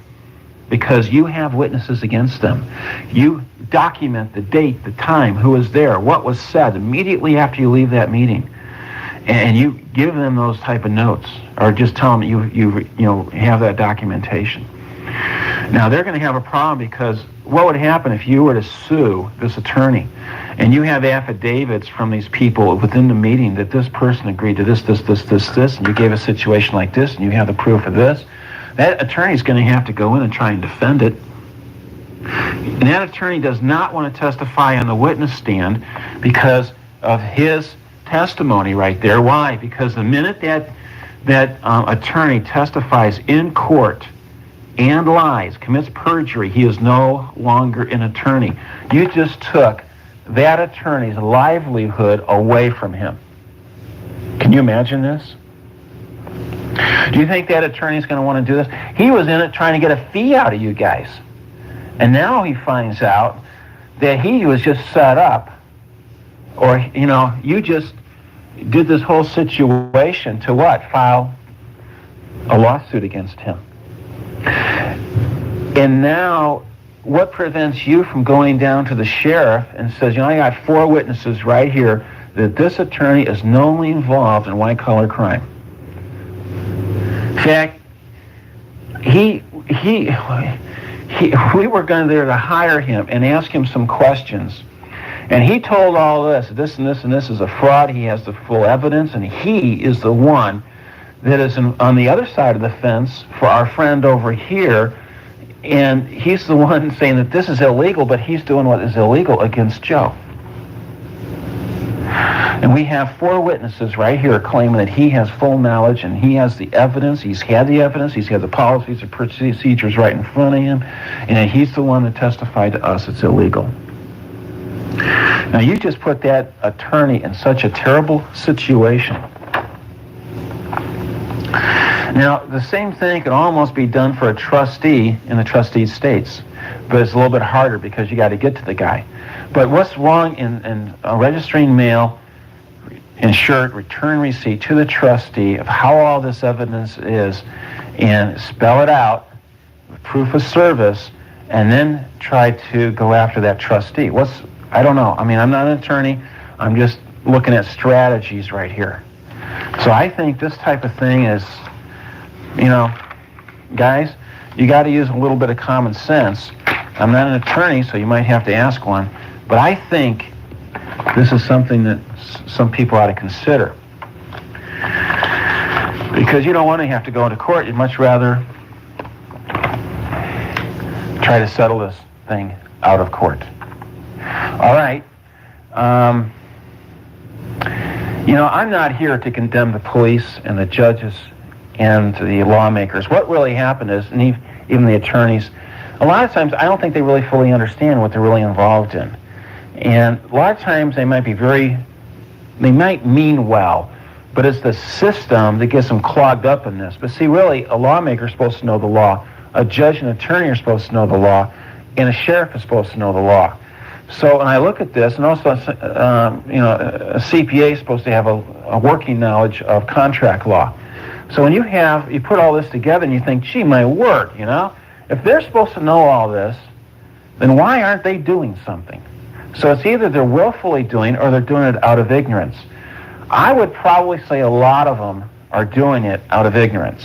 because you have witnesses against them. You document the date, the time, who was there, what was said immediately after you leave that meeting, and you give them those type of notes, or just tell them you have that documentation. Now they're going to have a problem, because what would happen if you were to sue this attorney, and you have affidavits from these people within the meeting that this person agreed to this, and you gave a situation like this, and you have the proof of this? That attorney's going to have to go in and try and defend it. And that attorney does not want to testify on the witness stand because of his testimony right there. Why? Because the minute that attorney testifies in court and lies, commits perjury, he is no longer an attorney. You just took that attorney's livelihood away from him. Can you imagine this? Do you think that attorney's going to want to do this? He was in it trying to get a fee out of you guys. And now he finds out that he was just set up, or, you just did this whole situation to what? File a lawsuit against him. And now, what prevents you from going down to the sheriff and says, I got 4 witnesses right here that this attorney is knowingly involved in white-collar crime. In fact, we were going there to hire him and ask him some questions. And he told all this and this is a fraud. He has the full evidence, and he is the one that is on the other side of the fence for our friend over here. And he's the one saying that this is illegal, but he's doing what is illegal against Joe. And we have 4 witnesses right here claiming that he has full knowledge and he has the evidence. He's had the evidence. He's had the policies and procedures right in front of him. And he's the one that testified to us it's illegal. Now, you just put that attorney in such a terrible situation. Now, the same thing could almost be done for a trustee in the trustee states, but it's a little bit harder because you got to get to the guy. But what's wrong in registering mail, insured, return receipt to the trustee of how all this evidence is, and spell it out, proof of service, and then try to go after that trustee? I don't know. I mean, I'm not an attorney. I'm just looking at strategies right here. So I think this type of thing is, guys, you got to use a little bit of common sense. I'm not an attorney, so you might have to ask one, but I think this is something that some people ought to consider. Because you don't want to have to go into court. You'd much rather try to settle this thing out of court. All right. I'm not here to condemn the police and the judges and the lawmakers. What really happened is, and even the attorneys, a lot of times I don't think they really fully understand what they're really involved in. And a lot of times they might mean well, but it's the system that gets them clogged up in this. But see, really, a lawmaker is supposed to know the law, a judge and attorney are supposed to know the law, and a sheriff is supposed to know the law. So, and I look at this, and also, a CPA is supposed to have a working knowledge of contract law. So when you put all this together and you think, gee, my word, if they're supposed to know all this, then why aren't they doing something? So it's either they're willfully doing or they're doing it out of ignorance. I would probably say a lot of them are doing it out of ignorance.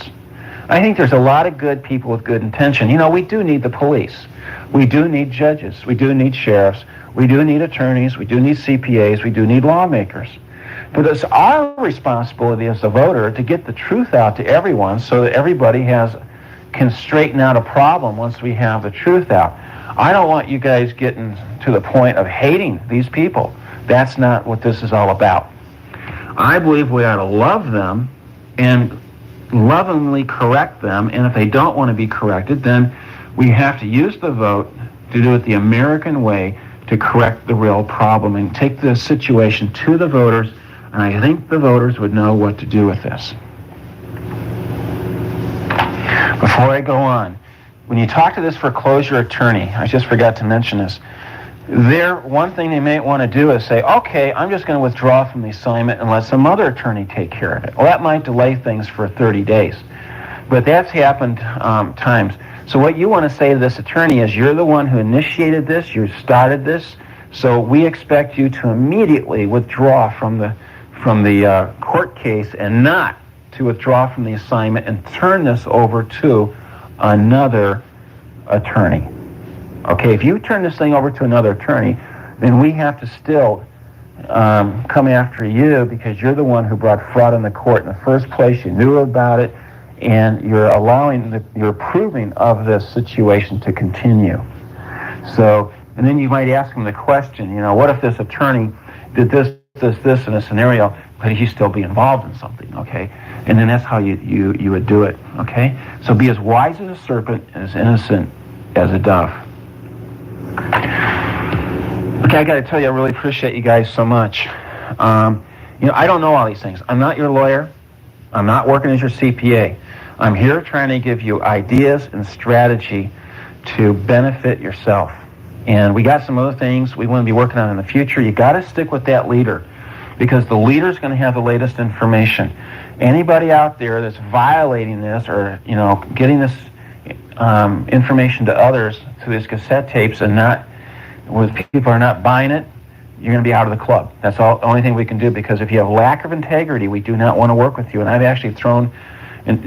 I think there's a lot of good people with good intention. We do need the police. We do need judges. We do need sheriffs. We do need attorneys. We do need CPAs. We do need lawmakers. But it's our responsibility as a voter to get the truth out to everyone so that everybody can straighten out a problem once we have the truth out. I don't want you guys getting to the point of hating these people. That's not what this is all about. I believe we ought to love them and lovingly correct them, and if they don't want to be corrected, then we have to use the vote to do it the American way to correct the real problem and take the situation to the voters, and I think the voters would know what to do with this. Before I go on, when you talk to this foreclosure attorney, I just forgot to mention this, one thing they may want to do is say, okay, I'm just going to withdraw from the assignment and let some other attorney take care of it. Well, that might delay things for 30 days. But that's happened times. So what you want to say to this attorney is, you're the one who initiated this, you started this, so we expect you to immediately withdraw from the court case and not to withdraw from the assignment and turn this over to another attorney. Okay, if you turn this thing over to another attorney, then we have to still come after you because you're the one who brought fraud in the court in the first place. You knew about it, and you're approving of this situation to continue. So, and then you might ask him the question, what if this attorney did this in a scenario, but he still be involved in something, okay? And then that's how you would do it, okay? So be as wise as a serpent and as innocent as a dove. Okay, I got to tell you, I really appreciate you guys so much. I don't know all these things. I'm not your lawyer. I'm not working as your CPA. I'm here trying to give you ideas and strategy to benefit yourself. And we got some other things we want to be working on in the future. You got to stick with that leader because the leader's going to have the latest information. Anybody out there that's violating this or, getting this information to others through these cassette tapes and people are not buying it, you're going to be out of the club. That's the only thing we can do, because if you have lack of integrity, we do not want to work with you. And I've actually thrown,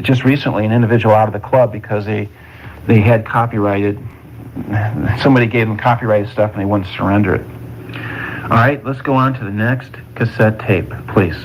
just recently, an individual out of the club because they had copyrighted, somebody gave them copyrighted stuff and they wouldn't surrender it. All right, let's go on to the next cassette tape, please.